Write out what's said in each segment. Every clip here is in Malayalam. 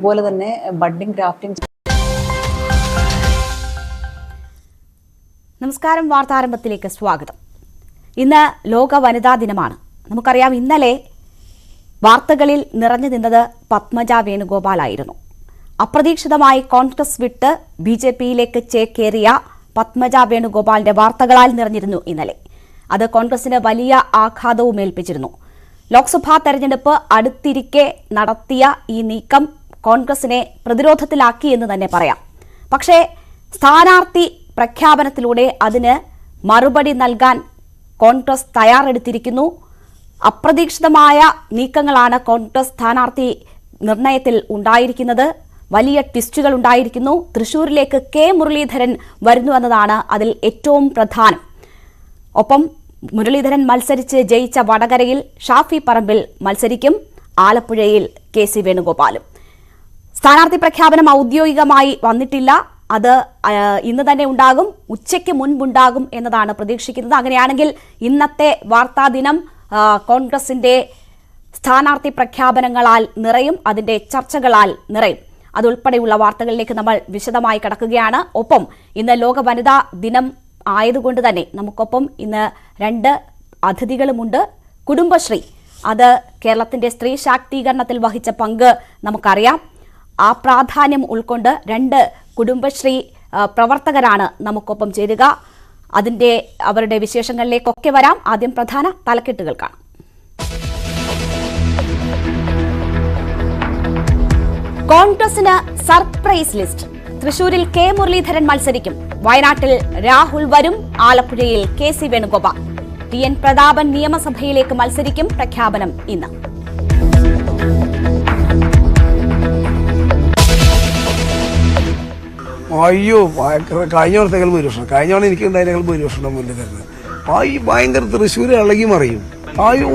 അതുപോലെ തന്നെ ബഡ്ഡിംഗ് ഗ്രാഫ്റ്റിംഗ്. നമസ്കാരം, വാർത്താരംഭത്തിലേക്ക് സ്വാഗതം. ഇന്ന് ലോക വനിതാ ദിനമാണ്. നമുക്കറിയാം, ഇന്നലെ വാർത്തകളിൽ നിറഞ്ഞു നിന്നത് പത്മജ വേണുഗോപാലായിരുന്നു. അപ്രതീക്ഷിതമായി കോൺഗ്രസ് വിട്ട് BJPയിലേക്ക് ചേക്കേറിയ പത്മജ വേണുഗോപാലിന്റെ വാർത്തകളാൽ നിറഞ്ഞിരുന്നു ഇന്നലെ. അത് കോൺഗ്രസിന് വലിയ ആഘാതവും ഏൽപ്പിച്ചിരുന്നു. ലോക്സഭാ തെരഞ്ഞെടുപ്പ് അടുത്തിരിക്കെ നടത്തിയ ഈ നീക്കം കോൺഗ്രസിനെ പ്രതിരോധത്തിലാക്കി എന്ന് തന്നെ പറയാം. പക്ഷേ സ്ഥാനാർത്ഥി പ്രഖ്യാപനത്തിലൂടെ അതിന് മറുപടി നൽകാൻ കോൺഗ്രസ് തയ്യാറെടുത്തിരിക്കുന്നു. അപ്രതീക്ഷിതമായ നീക്കങ്ങളാണ് കോൺഗ്രസ് സ്ഥാനാർത്ഥി നിർണയത്തിൽ ഉണ്ടായിരിക്കുന്നത്. വലിയ ട്വിസ്റ്റുകൾ ഉണ്ടായിരിക്കുന്നു. തൃശൂരിലേക്ക് K മുരളീധരൻ വരുന്നുവെന്നതാണ് അതിൽ ഏറ്റവും പ്രധാനം. ഒപ്പം മുരളീധരൻ മത്സരിച്ച് ജയിച്ച വടകരയിൽ ഷാഫി പറമ്പിൽ മത്സരിക്കും. ആലപ്പുഴയിൽ KC വേണുഗോപാലും. സ്ഥാനാർത്ഥി പ്രഖ്യാപനം ഔദ്യോഗികമായി വന്നിട്ടില്ല. അത് ഇന്ന് തന്നെ ഉണ്ടാകും, ഉച്ചയ്ക്ക് മുൻപുണ്ടാകും എന്നതാണ് പ്രതീക്ഷിക്കുന്നത്. അങ്ങനെയാണെങ്കിൽ ഇന്നത്തെ വാർത്താ ദിനം കോൺഗ്രസിന്റെ സ്ഥാനാർത്ഥി പ്രഖ്യാപനങ്ങളാൽ നിറയും, അതിന്റെ ചർച്ചകളാൽ നിറയും. അതുൾപ്പെടെയുള്ള വാർത്തകളിലേക്ക് നമ്മൾ വിശദമായി കടക്കുകയാണ്. ഒപ്പം ഇന്ന് ലോക വനിതാ ദിനം ആയതുകൊണ്ട് തന്നെ നമുക്കൊപ്പം ഇന്ന് 2 അതിഥികളുമുണ്ട്. കുടുംബശ്രീ, അത് കേരളത്തിന്റെ സ്ത്രീ ശാക്തീകരണത്തിൽ വഹിച്ച പങ്ക് നമുക്കറിയാം. ആ പ്രാധാന്യം ഉൾക്കൊണ്ട് 2 കുടുംബശ്രീ പ്രവർത്തകരാണ് നമുക്കൊപ്പം ചേരുക. അവരുടെ വിശേഷങ്ങളിലേക്കൊക്കെ വരാം. ആദ്യം പ്രധാന തലക്കെട്ടുകൾ കാണാം. കോൺഗ്രസിന് സർപ്രൈസ് ലിസ്റ്റ്. തൃശൂരിൽ K മുരളീധരൻ മത്സരിക്കും. വയനാട്ടിൽ രാഹുൽ വരും. ആലപ്പുഴയിൽ KC വേണുഗോപാൽ. TN പ്രതാപൻ നിയമസഭയിലേക്ക് മത്സരിക്കും. പ്രഖ്യാപനം ഇന്ന്. അയ്യോ, കഴിഞ്ഞ വർഷത്തേക്കാൾ ഭൂരിപക്ഷം. കഴിഞ്ഞ തവണ എനിക്ക് ഉണ്ടായിരുന്നേക്കാൾ ഭൂരിപക്ഷം മുന്നിൽ തരുന്നത്. ഭയങ്കര തൃശ്ശൂർ ഇളകി മറിയും.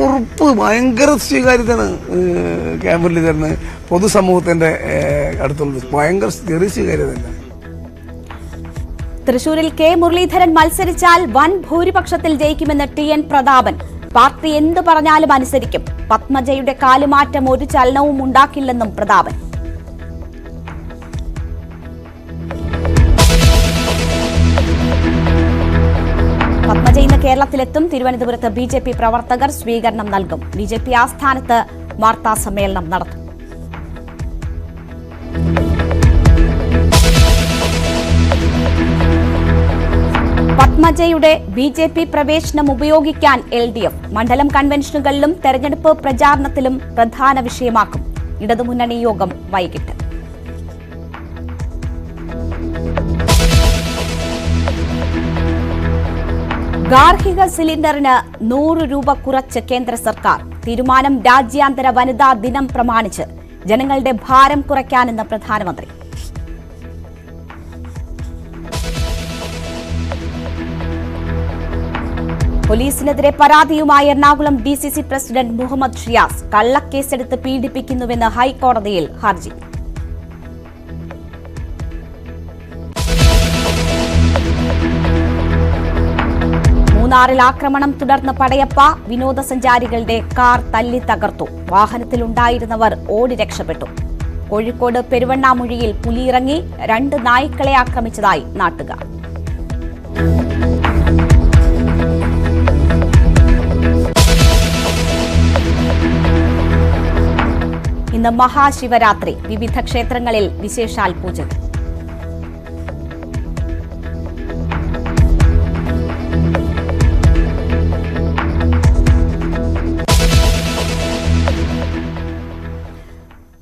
ഉറപ്പ് ഭയങ്കര സ്വീകാര്യതയാണ് K മുരളീധരന് പൊതുസമൂഹത്തിന്റെ അടുത്തുള്ളത്. ഭയങ്കര ചെറിയ സ്വീകാര്യതയല്ല. തൃശൂരിൽ K മുരളീധരൻ മത്സരിച്ചാൽ വൻ ഭൂരിപക്ഷത്തിൽ ജയിക്കുമെന്ന് TN പ്രതാപൻ. പാർട്ടി എന്തു പറഞ്ഞാലും അനുസരിക്കും. പത്മജയുടെ കാലുമാറ്റം ഒരു ചലനവും ഉണ്ടാക്കില്ലെന്നും പ്രതാപൻ. പത്മജ ഇന്ന് കേരളത്തിലെത്തും. തിരുവനന്തപുരത്ത് BJP പ്രവർത്തകർ സ്വീകരണം നൽകും. BJP ആസ്ഥാനത്ത് വാർത്താ സമ്മേളനം നടത്തും. പത്മജയുടെ BJP പ്രവേശനം ഉപയോഗിക്കാൻ LDF. മണ്ഡലം കൺവെൻഷനുകളിലും തെരഞ്ഞെടുപ്പ് പ്രചാരണത്തിലും പ്രധാന വിഷയമാക്കും. ഇടതുമുന്നണി യോഗം വൈകിട്ട്. ഗാർഹിക സിലിണ്ടറിന് 100 രൂപ കുറച്ച് കേന്ദ്ര സർക്കാർ. തീരുമാനം രാജ്യാന്തര വനിതാ ദിനം പ്രമാണിച്ച്. ജനങ്ങളുടെ ഭാരം കുറയ്ക്കാനെന്ന് പ്രധാനമന്ത്രി. പോലീസിനെതിരെ പരാതിയുമായി എറണാകുളം DCC പ്രസിഡന്റ് മുഹമ്മദ് ഷിയാസ്. കള്ളക്കേസെടുത്ത് പീഡിപ്പിക്കുന്നുവെന്ന് ഹൈക്കോടതിയിൽ ഹർജി. മൂന്നാറിൽ ആക്രമണം തുടർന്ന് പടയപ്പ. വിനോദസഞ്ചാരികളുടെ കാർ തല്ലി തകർത്തു. വാഹനത്തിലുണ്ടായിരുന്നവർ ഓടി രക്ഷപ്പെട്ടു. കോഴിക്കോട് പെരുവണ്ണാമുഴിയിൽ പുലിയിറങ്ങി. 2 നായ്ക്കളെ ആക്രമിച്ചതായി നാട്ടുകാർ. ഇന്ന് മഹാശിവരാത്രി. വിവിധ ക്ഷേത്രങ്ങളിൽ വിശേഷാൽ പൂജകൾ.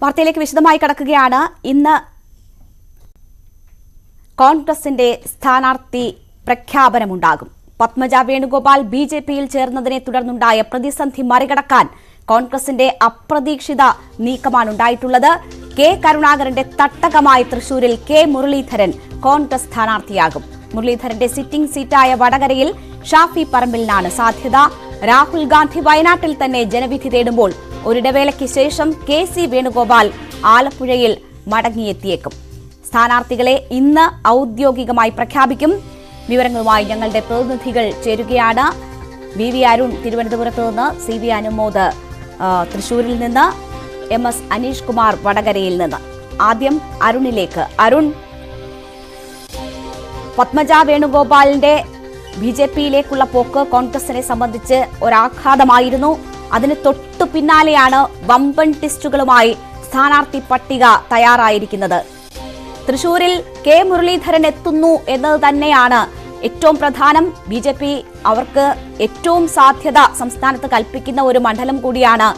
വാർത്തയിലേക്ക് വിശദമായി കടക്കുകയാണ്. ഇന്ന് കോൺഗ്രസിന്റെ സ്ഥാനാർത്ഥി പ്രഖ്യാപനമുണ്ടാകും. പത്മജ വേണുഗോപാൽ BJPയിൽ ചേർന്നതിനെ തുടർന്നുണ്ടായ പ്രതിസന്ധി മറികടക്കാൻ കോൺഗ്രസിന്റെ അപ്രതീക്ഷിത നീക്കമാണ് ഉണ്ടായിട്ടുള്ളത്. K കരുണാകരന്റെ തട്ടകമായി തൃശൂരിൽ K മുരളീധരൻ കോൺഗ്രസ് സ്ഥാനാർത്ഥിയാകും. മുരളീധരന്റെ സിറ്റിംഗ് സീറ്റായ വടകരയിൽ ഷാഫി പറമ്പിലിനാണ് സാധ്യത. രാഹുൽ ഗാന്ധി വയനാട്ടിൽ തന്നെ ജനവിധി തേടുമ്പോൾ ഒരിടവേളയ്ക്ക് ശേഷം KC വേണുഗോപാൽ ആലപ്പുഴയിൽ മടങ്ങിയെത്തിയേക്കും. സ്ഥാനാർത്ഥികളെ ഇന്ന് ഔദ്യോഗികമായി പ്രഖ്യാപിക്കും. വിവരങ്ങളുമായി ഞങ്ങളുടെ പ്രതിനിധികൾ ചേരുകയാണ്. VV അരുൺ തിരുവനന്തപുരത്ത് നിന്ന്, CV അനുമോദ് തൃശൂരിൽ നിന്ന്, MS അനീഷ് കുമാർ വടകരയിൽ നിന്ന്. ആദ്യം അരുണിലേക്ക്. അരുൺ, പത്മജ വേണുഗോപാലിന്റെ BJP-യിലേക്കുള്ള പോക്ക് കോൺഗ്രസിനെ സംബന്ധിച്ച് ഒരാഘാതമായിരുന്നു. അതിന് തൊട്ടു പിന്നാലെയാണ് വമ്പൻ ടിസ്റ്റുകളുമായി സ്ഥാനാർത്ഥി പട്ടിക തയ്യാറായിരിക്കുന്നത്. തൃശൂരിൽ കെ മുരളീധരൻ എത്തുന്നു എന്നത് തന്നെയാണ് ഏറ്റവും പ്രധാനം. BJP അവർക്ക് ഏറ്റവും സാധ്യത സംസ്ഥാനത്ത് കൽപ്പിക്കുന്ന ഒരു മണ്ഡലം കൂടിയാണ്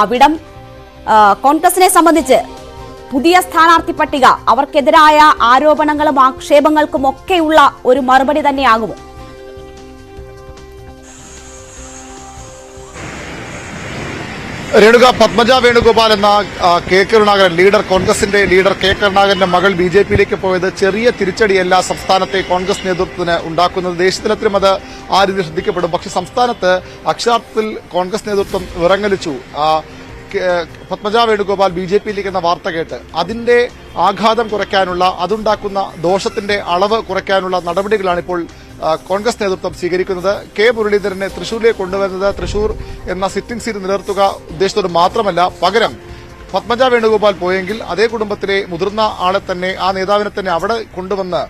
അവിടം. കോൺഗ്രസിനെ സംബന്ധിച്ച് പുതിയ സ്ഥാനാർത്ഥി പട്ടിക അവർക്കെതിരായ ആരോപണങ്ങളും ആക്ഷേപങ്ങൾക്കും ഒക്കെയുള്ള ഒരു മറുപടി തന്നെയാകുമോ? രേണുക, പത്മജ വേണുഗോപാൽ എന്ന കെ കരുണാകരൻ കോൺഗ്രസിന്റെ ലീഡർ കെ കരുണാകരന്റെ മകൾ BJP-യിലേക്ക് പോയത് ചെറിയ തിരിച്ചടിയല്ല സംസ്ഥാനത്തെ കോൺഗ്രസ് നേതൃത്വത്തിന് ഉണ്ടാക്കുന്നത്. ദേശീയതലത്തിലും അത് ആ രീതിയിൽ ശ്രദ്ധിക്കപ്പെടും. പക്ഷെ സംസ്ഥാനത്ത് അക്ഷരാർത്ഥത്തിൽ കോൺഗ്രസ് നേതൃത്വം വിറങ്ങലിച്ചു. പത്മജ വേണുഗോപാൽ BJP-യിലേക്ക് എന്ന വാർത്ത കേട്ട് അതിന്റെ ആഘാതം കുറയ്ക്കാനുള്ള, അതുണ്ടാക്കുന്ന ദോഷത്തിന്റെ അളവ് കുറയ്ക്കാനുള്ള നടപടികളാണ് ഇപ്പോൾ കോൺഗ്രസ് നേതൃത്വം സ്വീകരിക്കുന്നത്. കെ മുരളീധരനെ തൃശൂരിലേക്ക് കൊണ്ടുവരുന്നത് തൃശൂർ എന്ന സിറ്റിംഗ് സീറ്റ് നിലനിർത്തുക ഉദ്ദേശത്തോട് മാത്രമല്ല, പകരം പത്മജ വേണുഗോപാൽ പോയെങ്കിൽ അതേ കുടുംബത്തിലെ മുതിർന്ന ആളെ തന്നെ, ആ നേതാവിനെ തന്നെ അവിടെ കൊണ്ടുവന്ന്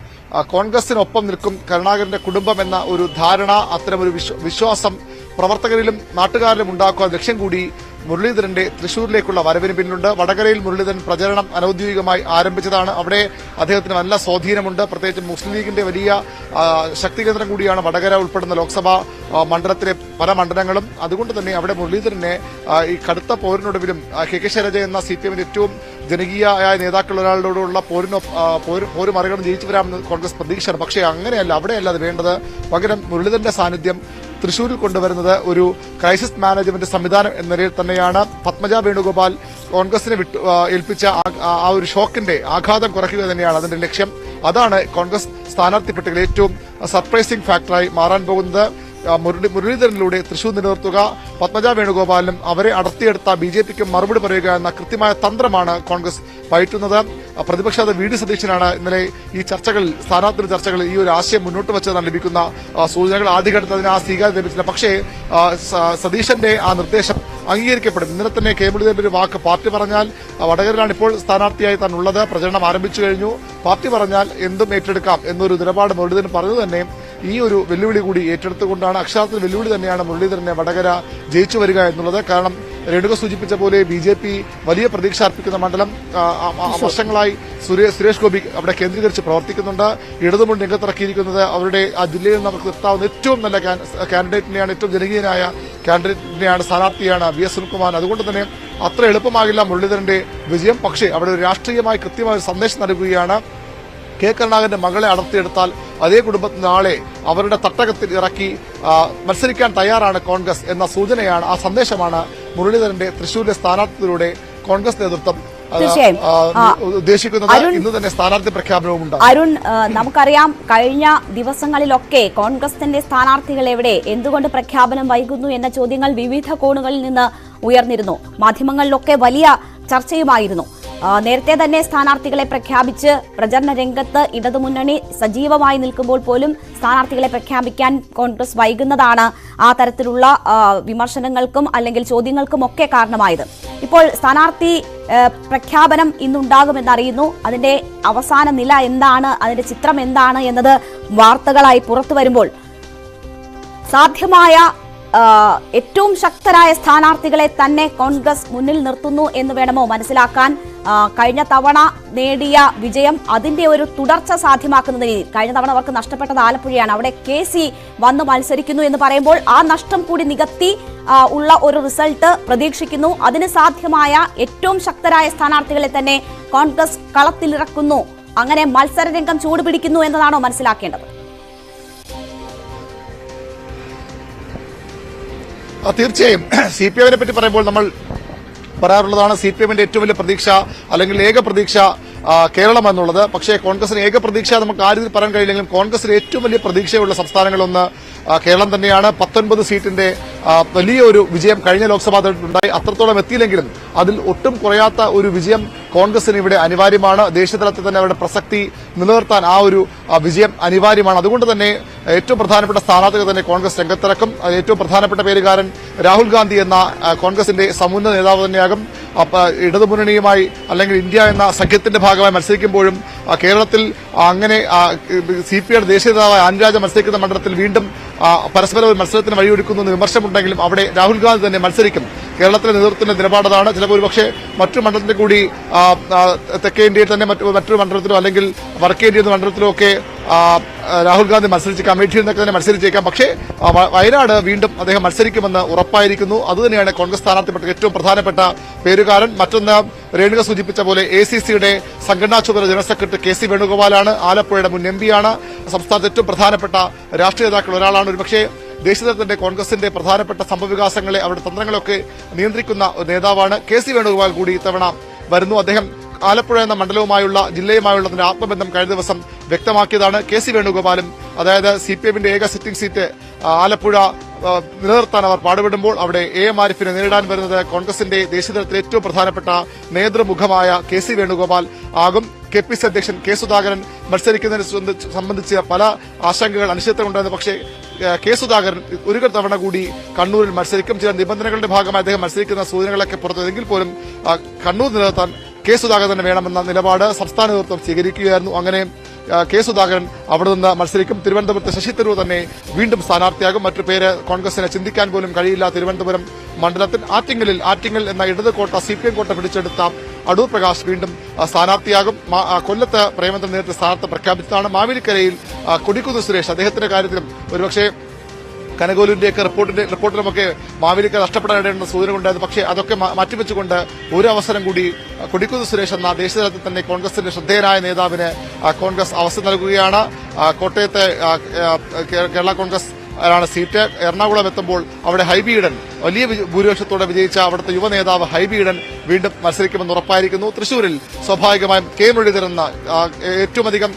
കോൺഗ്രസിനൊപ്പം നിൽക്കും കരുണാകരന്റെ കുടുംബം എന്ന ഒരു ധാരണ, അത്തരമൊരു വിശ്വാസം പ്രവർത്തകരിലും നാട്ടുകാരിലും ഉണ്ടാക്കുക ലക്ഷ്യം കൂടി മുരളീധരന്റെ തൃശൂരിലേക്കുള്ള വരവിന് പിന്നിലുണ്ട്. വടകരയിൽ മുരളീധരൻ പ്രചരണം അനൌദ്യോഗികമായി ആരംഭിച്ചതാണ്. അവിടെ അദ്ദേഹത്തിന് നല്ല സ്വാധീനമുണ്ട്. പ്രത്യേകിച്ച് മുസ്ലിം ലീഗിന്റെ വലിയ ശക്തികേന്ദ്രം കൂടിയാണ് വടകര ഉൾപ്പെടുന്ന ലോക്സഭാ മണ്ഡലത്തിലെ പല മണ്ഡലങ്ങളും. അതുകൊണ്ട് തന്നെ അവിടെ മുരളീധരനെ ഈ കടുത്ത പോരിനൊടുവിലും കെ ശൈലജ എന്ന CPM-ന്റെ ഏറ്റവും ജനകീയമായ നേതാക്കളൊരാളോടുള്ള പോര് മറികടന്ന് ജയിച്ചു വരാമെന്ന് കോൺഗ്രസ് പ്രതീക്ഷയാണ്. പക്ഷേ അങ്ങനെയല്ല, അവിടെയല്ല അത് വേണ്ടത്. പകരം മുരളീധരന്റെ സാന്നിധ്യം തൃശൂരിൽ കൊണ്ടുവരുന്നത് ഒരു ക്രൈസിസ് മാനേജ്മെന്റ് സംവിധാനം എന്ന നിലയിൽ തന്നെയാണ്. പത്മജ വേണുഗോപാൽ കോൺഗ്രസിനെ ഏൽപ്പിച്ച ആ ഒരു ഷോക്കിന്റെ ആഘാതം കുറയ്ക്കുക തന്നെയാണ് അതിന്റെ ലക്ഷ്യം. അതാണ് കോൺഗ്രസ് സ്ഥാനാർത്ഥി പട്ടികയിൽ ഏറ്റവും സർപ്രൈസിംഗ് ഫാക്ടറായി മാറാൻ പോകുന്നത്. മുരളീധരനിലൂടെ തൃശൂർ നിലനിർത്തുക, പത്മജ വേണുഗോപാലിനും അവരെ അടർത്തിയെടുത്ത BJP-ക്കും മറുപടി പറയുക എന്ന കൃത്യമായ തന്ത്രമാണ് കോൺഗ്രസ് പയറ്റുന്നത്. പ്രതിപക്ഷ നേതാവ് VD സതീശനാണ് ഇന്നലെ ഈ ചർച്ചകളിൽ, സ്ഥാനാർത്ഥി ചർച്ചകളിൽ ഈ ഒരു ആശയം മുന്നോട്ട് വെച്ചതാണ് ലഭിക്കുന്ന സൂചനകൾ. ആദ്യഘട്ടത്തിൽ അതിന് ആ സ്വീകാര്യത ലഭിച്ചില്ല. പക്ഷേ സതീശന്റെ ആ നിർദ്ദേശം അംഗീകരിക്കപ്പെടും. ഇന്നലെ തന്നെ കെ മുരളീധരന്റെ ഒരു വാക്ക്, പാർട്ടി പറഞ്ഞാൽ, വടകരയിലാണ് ഇപ്പോൾ സ്ഥാനാർത്ഥിയായി താൻ ഉള്ളത്, പ്രചരണം ആരംഭിച്ചു കഴിഞ്ഞു, പാർട്ടി പറഞ്ഞാൽ എന്തും ഏറ്റെടുക്കാം എന്നൊരു നിലപാട് മുരളീധരൻ പറഞ്ഞു തന്നെ ഈ ഒരു വെല്ലുവിളി കൂടി ഏറ്റെടുത്തുകൊണ്ടാണ്, അക്ഷരാർത്ഥത്തിൽ വെല്ലുവിളി തന്നെയാണ് മുരളീധരനെ വടകര ജയിച്ചു വരിക എന്നുള്ളത്. കാരണം രേണുക സൂചിപ്പിച്ച പോലെ BJP വലിയ പ്രതീക്ഷ അർപ്പിക്കുന്ന മണ്ഡലം. വർഷങ്ങളായി സുരേഷ് ഗോപി അവിടെ കേന്ദ്രീകരിച്ച് പ്രവർത്തിക്കുന്നുണ്ട്. ഇടതുമുന്നണി രംഗത്തിറക്കിയിരിക്കുന്നത് അവരുടെ ആ ജില്ലയിൽ നിന്ന് നമുക്ക് എത്താവുന്ന ഏറ്റവും നല്ല കാൻഡിഡേറ്റിനെയാണ്, ഏറ്റവും ജനകീയനായ കാൻഡിഡേറ്റിനെയാണ്, സ്ഥാനാർത്ഥിയാണ് VS സുനിൽകുമാർ. അതുകൊണ്ട് തന്നെ അത്ര എളുപ്പമാകില്ല മുരളീധരന്റെ വിജയം. പക്ഷേ അവിടെ ഒരു രാഷ്ട്രീയമായി കൃത്യമായ ഒരു സന്ദേശം നൽകുകയാണ്. കെ കരുണാകരന്റെ മകളെ അടർത്തിയെടുത്താൽ അതേ കുടുംബത്തിൽ നാളെ അവരുടെ തട്ടകത്തിൽ ഇറക്കി മത്സരിക്കാൻ തയ്യാറാണ് കോൺഗ്രസ് എന്ന സൂചനയാണ്, ആ സന്ദേശമാണ് മുരളീധരന്റെ തൃശൂരിലെ സ്ഥാനാർത്ഥിയിലൂടെ കോൺഗ്രസ് നേതൃത്വം ഉദ്ദേശിക്കുന്നത്. ഇന്ന് തന്നെ സ്ഥാനാർത്ഥി പ്രഖ്യാപനവും ഉണ്ടാകും. അരുൺ, നമുക്കറിയാം കഴിഞ്ഞ ദിവസങ്ങളിലൊക്കെ കോൺഗ്രസിന്റെ സ്ഥാനാർത്ഥികൾ എവിടെ, എന്തുകൊണ്ട് പ്രഖ്യാപനം വൈകുന്നു എന്ന ചോദ്യങ്ങൾ വിവിധ കോണുകളിൽ നിന്ന് ഉയർന്നിരുന്നു. മാധ്യമങ്ങളിലൊക്കെ വലിയ ചർച്ചയുമായിരുന്നു. നേരത്തെ തന്നെ സ്ഥാനാർത്ഥികളെ പ്രഖ്യാപിച്ച് പ്രചരണ രംഗത്ത് ഇടതുമുന്നണി സജീവമായി നിൽക്കുമ്പോൾ പോലും സ്ഥാനാർത്ഥികളെ പ്രഖ്യാപിക്കാൻ കോൺഗ്രസ് വൈകുന്നതാണ് ആ തരത്തിലുള്ള വിമർശനങ്ങൾക്കും അല്ലെങ്കിൽ ചോദ്യങ്ങൾക്കും ഒക്കെ കാരണമായത്. ഇപ്പോൾ സ്ഥാനാർത്ഥി പ്രഖ്യാപനം ഇന്നുണ്ടാകുമെന്നറിയുന്നു. അതിന്റെ അവസാന നില എന്താണ്, അതിന്റെ ചിത്രം എന്താണ് എന്നത് വാർത്തകളായി പുറത്തു വരുമ്പോൾ സാധ്യമായ ഏറ്റവും ശക്തരായ സ്ഥാനാർത്ഥികളെ തന്നെ കോൺഗ്രസ് മുന്നിൽ നിർത്തുന്നു എന്ന് വേണമോ മനസ്സിലാക്കാൻ? കഴിഞ്ഞ തവണ നേടിയ വിജയം അതിന്റെ ഒരു തുടർച്ച സാധ്യമാക്കുന്ന രീതിയിൽ, കഴിഞ്ഞ തവണ അവർക്ക് നഷ്ടപ്പെട്ടത് ആലപ്പുഴയാണ്, അവിടെ KC വന്ന് മത്സരിക്കുന്നു എന്ന് പറയുമ്പോൾ ആ നഷ്ടം കൂടി നികത്തി ഉള്ള ഒരു റിസൾട്ട് പ്രതീക്ഷിക്കുന്നു. അതിന് സാധ്യമായ ഏറ്റവും ശക്തരായ സ്ഥാനാർത്ഥികളെ തന്നെ കോൺഗ്രസ് കളത്തിലിറക്കുന്നു, അങ്ങനെ മത്സരരംഗം ചൂടുപിടിക്കുന്നു എന്നതാണോ മനസ്സിലാക്കേണ്ടത്? തീർച്ചയായും CPM-നെ പറ്റി പറയുമ്പോൾ നമ്മൾ പറയാറുള്ളതാണ് CPM-ന്റെ ഏറ്റവും വലിയ പ്രതീക്ഷ അല്ലെങ്കിൽ ഏക പ്രതീക്ഷ കേരളം എന്നുള്ളത്. പക്ഷേ കോൺഗ്രസിന് ഏക പ്രതീക്ഷ നമുക്ക് ആ രീതിയിൽ പറയാൻ കഴിയില്ലെങ്കിലും കോൺഗ്രസിന് ഏറ്റവും വലിയ പ്രതീക്ഷയുള്ള സംസ്ഥാനങ്ങളൊന്ന് കേരളം തന്നെയാണ്. 19 സീറ്റിന്റെ വലിയ ഒരു വിജയം കഴിഞ്ഞ ലോക്സഭാ തെരഞ്ഞെടുപ്പിലുണ്ടായി. അത്രത്തോളം എത്തിയില്ലെങ്കിലും അതിൽ ഒട്ടും കുറയാത്ത ഒരു വിജയം കോൺഗ്രസിന് ഇവിടെ അനിവാര്യമാണ്. ദേശീയതലത്തിൽ തന്നെ അവരുടെ പ്രസക്തി നിലനിർത്താൻ ആ ഒരു വിജയം അനിവാര്യമാണ്. അതുകൊണ്ട് തന്നെ ഏറ്റവും പ്രധാനപ്പെട്ട സ്ഥാനാർത്ഥികൾ തന്നെ കോൺഗ്രസ് രംഗത്തിറക്കും. ഏറ്റവും പ്രധാനപ്പെട്ട പേരുകാരൻ രാഹുൽ ഗാന്ധി എന്ന കോൺഗ്രസിന്റെ സമുന്നത നേതാവ് തന്നെയാകും. ഇടതുമുന്നണിയുമായി അല്ലെങ്കിൽ ഇന്ത്യ എന്ന സഖ്യത്തിന്റെ ഭാഗമായി മത്സരിക്കുമ്പോഴും കേരളത്തിൽ അങ്ങനെ CPIയുടെ ദേശീയ നേതാവായ ആൻരാജ മത്സരിക്കുന്ന മണ്ഡലത്തിൽ വീണ്ടും പരസ്പര ഒരു മത്സരത്തിന് വഴിയൊരുക്കുന്നു എന്ന് വിമർശനമുണ്ടെങ്കിലും അവിടെ രാഹുൽ ഗാന്ധി തന്നെ മത്സരിക്കും. കേരളത്തിലെ നേതൃത്വത്തിന്റെ നിലപാടതാണ്. ചിലപ്പോൾ ഒരുപക്ഷെ മറ്റു മണ്ഡലത്തിൽ കൂടി തെക്കേ ഇന്ത്യയിൽ തന്നെ മറ്റൊരു മണ്ഡലത്തിലോ അല്ലെങ്കിൽ വടക്കേ ഇന്ത്യയിൽ മണ്ഡലത്തിലോ ഒക്കെ രാഹുൽ ഗാന്ധി മത്സരിച്ചേക്കാം, അമേഠിയിൽ നിന്നൊക്കെ തന്നെ മത്സരിച്ചേക്കാം. പക്ഷേ വയനാട് വീണ്ടും അദ്ദേഹം മത്സരിക്കുമെന്ന് ഉറപ്പായിരിക്കുന്നു. അതുതന്നെയാണ് കോൺഗ്രസ് സ്ഥാനാർത്ഥിപ്പെട്ട ഏറ്റവും പ്രധാനപ്പെട്ട പേരുകാരൻ. മറ്റൊന്ന് രേണുക സൂചിപ്പിച്ച പോലെ ACCയുടെ സംഘടനാ ചുമതല ജനറൽ സെക്രട്ടറി KC വേണുഗോപാലാണ്. ആലപ്പുഴയുടെ മുൻ MP യാണ്. സംസ്ഥാനത്തെ ഏറ്റവും പ്രധാനപ്പെട്ട രാഷ്ട്രീയ നേതാക്കൾ ഒരാളാണ്. ഒരുപക്ഷെ ദേശീയതലത്തിന്റെ കോൺഗ്രസിന്റെ പ്രധാനപ്പെട്ട സംഭവവികാസങ്ങളെ അവരുടെ തന്ത്രങ്ങളൊക്കെ നിയന്ത്രിക്കുന്ന നേതാവാണ്. KC വേണുഗോപാൽ കൂടി ഇത്തവണ വരുന്നു. അദ്ദേഹം ആലപ്പുഴ എന്ന മണ്ഡലവുമായുള്ള ജില്ലയുമായുള്ള അതിന്റെ ആത്മബന്ധം കഴിഞ്ഞ ദിവസം വ്യക്തമാക്കിയതാണ്. KC വേണുഗോപാലും അതായത് CPMന്റെ ഏക സിറ്റിംഗ് സീറ്റ് ആലപ്പുഴ നിലനിർത്താൻ അവർ പാടുപെടുമ്പോൾ അവിടെ AM ആരിഫിനെ നേരിടാൻ വരുന്നത് കോൺഗ്രസിന്റെ ദേശീയതലത്തിലെ ഏറ്റവും പ്രധാനപ്പെട്ട നേതൃമുഖമായ KC വേണുഗോപാൽ ആകും. KPC അധ്യക്ഷൻ K സുധാകരൻ മത്സരിക്കുന്നതിനെ സംബന്ധിച്ച് പല ആശങ്കകൾ അനിശ്ചിതത്വമുണ്ടായിരുന്നു. പക്ഷേ K സുധാകരൻ ഒരു തവണ കൂടി കണ്ണൂരിൽ മത്സരിക്കും. ചില നിബന്ധനകളുടെ ഭാഗമായി അദ്ദേഹം മത്സരിക്കുന്ന സൂചനകളൊക്കെ പുറത്തെങ്കിൽ പോലും കണ്ണൂർ നിലനിർത്താൻ K സുധാകരൻ തന്നെ വേണമെന്ന നിലപാട് സംസ്ഥാന നേതൃത്വം സ്വീകരിക്കുകയായിരുന്നു. അങ്ങനെ K സുധാകരൻ അവിടെ നിന്ന് മത്സരിക്കും. തിരുവനന്തപുരത്ത് ശശി തരൂർ തന്നെ വീണ്ടും സ്ഥാനാർത്ഥിയാകും. മറ്റു പേര് കോൺഗ്രസിനെ ചിന്തിക്കാൻ പോലും കഴിയില്ല. തിരുവനന്തപുരം മണ്ഡലത്തിൽ ആറ്റിങ്ങൽ എന്ന ഇടത് കോട്ട CPM കോട്ട പിടിച്ചെടുത്ത അടൂർ പ്രകാശ് വീണ്ടും സ്ഥാനാർത്ഥിയാകും. കൊല്ലത്ത് പ്രേമചന്ദ്രൻ നേരത്തെ സ്ഥാനാർത്ഥി പ്രഖ്യാപിച്ചതാണ്. മാവേലിക്കരയിൽ കൊടിക്കുന്ന് സുരേഷ് അദ്ദേഹത്തിന്റെ കാര്യത്തിലും ഒരുപക്ഷെ കനകോലുവിന്റെയൊക്കെ റിപ്പോർട്ടിലുമൊക്കെ മാവേലിക്കര നഷ്ടപ്പെടാനിടയുന്ന സൂചന ഉണ്ടായിരുന്നു. പക്ഷേ അതൊക്കെ മാറ്റിവെച്ചുകൊണ്ട് ഒരു അവസരം കൂടി കൊടിക്കുന്ന് സുരേഷ് എന്ന ദേശീയതലത്തിൽ തന്നെ കോൺഗ്രസിന്റെ ശ്രദ്ധേയനായ നേതാവിന് കോൺഗ്രസ് അവസരം നൽകുകയാണ്. കോട്ടയത്തെ കേരള കോൺഗ്രസ് ാണ് സീറ്റ്. എറണാകുളം എത്തുമ്പോൾ അവിടെ ഹൈബി ഈഡൻ വലിയ ഭൂരിപക്ഷത്തോടെ വിജയിച്ച അവിടുത്തെ യുവ നേതാവ് ഹൈബി ഈഡൻ വീണ്ടും മത്സരിക്കുമെന്ന് ഉറപ്പായിരിക്കുന്നു. തൃശൂരിൽ സ്വാഭാവികമായും K മുരളീധരൻ എന്ന ഏറ്റവും അധികം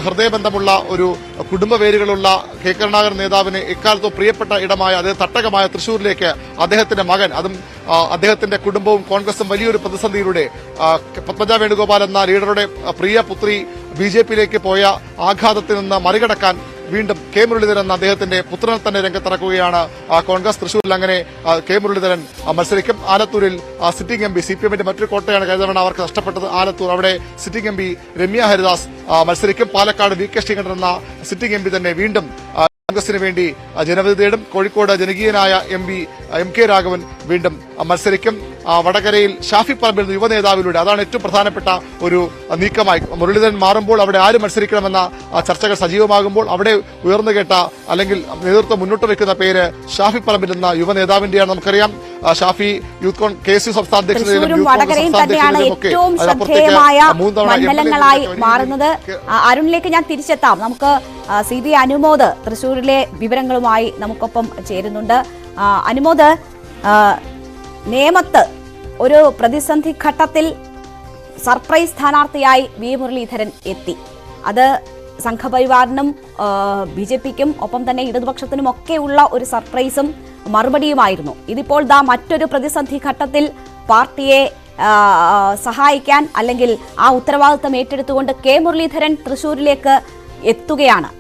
ഹൃദയബന്ധമുള്ള ഒരു കുടുംബ വേരുകളുള്ള K കരുണാകരൻ നേതാവിന് എക്കാലത്തോ പ്രിയപ്പെട്ട ഇടമായ അതേ തട്ടകമായ തൃശൂരിലേക്ക് അദ്ദേഹത്തിന്റെ മകൻ അതും അദ്ദേഹത്തിന്റെ കുടുംബവും കോൺഗ്രസും വലിയൊരു പ്രതിസന്ധിയിലൂടെ പത്മജ വേണുഗോപാൽ എന്ന ലീഡറുടെ പ്രിയ പുത്രി BJPയിലേക്ക് പോയ ആഘാതത്തിൽ നിന്ന് മറികടക്കാൻ വീണ്ടും K മുരളീധരൻ എന്ന അദ്ദേഹത്തിന്റെ പുത്രനെ തന്നെ രംഗത്തിറക്കുകയാണ് കോൺഗ്രസ്. തൃശൂരിൽ അങ്ങനെ K മുരളീധരൻ മത്സരിക്കും. ആലത്തൂരിൽ സിറ്റിംഗ് MP CPMന്റെ മറ്റൊരു കോട്ടയാണ് കഴിഞ്ഞ തവണ അവർക്ക് നഷ്ടപ്പെട്ടത് ആലത്തൂർ. അവിടെ സിറ്റിംഗ് MP രമ്യ ഹരിദാസ് മത്സരിക്കും. പാലക്കാട് VK ശ്രീകണ്ഠൻ എന്ന സിറ്റിംഗ് MP തന്നെ വീണ്ടും കോൺഗ്രസിന് വേണ്ടി ജനവിധി തേടും. കോഴിക്കോട് ജനകീയനായ MP MK രാഘവൻ വീണ്ടും മത്സരിക്കും. വടകരയിൽ ഷാഫി പറമ്പിൽ യുവ നേതാവിലൂടെ അതാണ് ഏറ്റവും പ്രധാനപ്പെട്ട ഒരു നീക്കമായി. മുരളീധരൻ മാറുമ്പോൾ അവിടെ ആര് മത്സരിക്കണമെന്ന ചർച്ചകൾ സജീവമാകുമ്പോൾ അവിടെ ഉയർന്നു കേട്ട അല്ലെങ്കിൽ നേതൃത്വം മുന്നോട്ട് വയ്ക്കുന്ന പേര് ഷാഫി പറമ്പിൽ എന്ന യുവ നേതാവിന്റെയാണ്. നമുക്കറിയാം ഷാഫി KSU സംസ്ഥാന മണ്ഡലങ്ങളായി മാറുന്നത്. അരുണിലേക്ക് ഞാൻ തിരിച്ചെത്താം. നമുക്ക് CB അനുമോദ് തൃശൂരിലെ വിവരങ്ങളുമായി നമുക്കൊപ്പം ചേരുന്നുണ്ട്. അനുമോദ്, നേമത്ത് ഒരു പ്രതിസന്ധി ഘട്ടത്തിൽ സർപ്രൈസ് സ്ഥാനാർത്ഥിയായി V മുരളീധരൻ എത്തി. അത് സംഘപരിവാറിനും BJPക്കും ഒപ്പം തന്നെ ഇടതുപക്ഷത്തിനും ഒക്കെയുള്ള ഒരു സർപ്രൈസും മറുപടിയുമായിരുന്നു. ഇതിപ്പോൾ മറ്റൊരു പ്രതിസന്ധി ഘട്ടത്തിൽ പാർട്ടിയെ സഹായിക്കാൻ അല്ലെങ്കിൽ ആ ഉത്തരവാദിത്തം ഏറ്റെടുത്തുകൊണ്ട് K മുരളീധരൻ തൃശൂരിലേക്ക് എത്തുകയാണ്.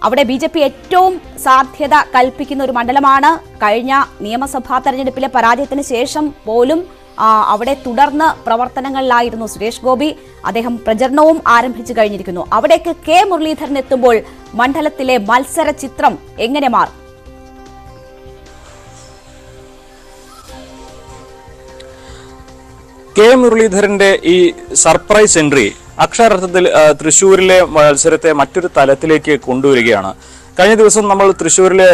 അവിടെ BJP ഏറ്റവും സാധ്യത കൽപ്പിക്കുന്ന ഒരു മണ്ഡലമാണ്. കഴിഞ്ഞ നിയമസഭാ തെരഞ്ഞെടുപ്പിലെ പരാജയത്തിന് ശേഷം പോലും അവിടെ തുടർന്ന് പ്രവർത്തനങ്ങളിലായിരുന്നു സുരേഷ് ഗോപി. അദ്ദേഹം പ്രചരണവും ആരംഭിച്ചു കഴിഞ്ഞിരിക്കുന്നു. അവിടേക്ക് K മുരളീധരൻ എത്തുമ്പോൾ മണ്ഡലത്തിലെ മത്സര ചിത്രം എങ്ങനെ മാറും? K മുരളീധരന്റെ ഈ സർപ്രൈസ് എൻട്രി അക്ഷരാർത്ഥത്തിൽ തൃശ്ശൂരിലെ മത്സരത്തെ മറ്റൊരു തലത്തിലേക്ക് കൊണ്ടുവരികയാണ്. കഴിഞ്ഞ ദിവസം നമ്മൾ തൃശ്ശൂരിലെ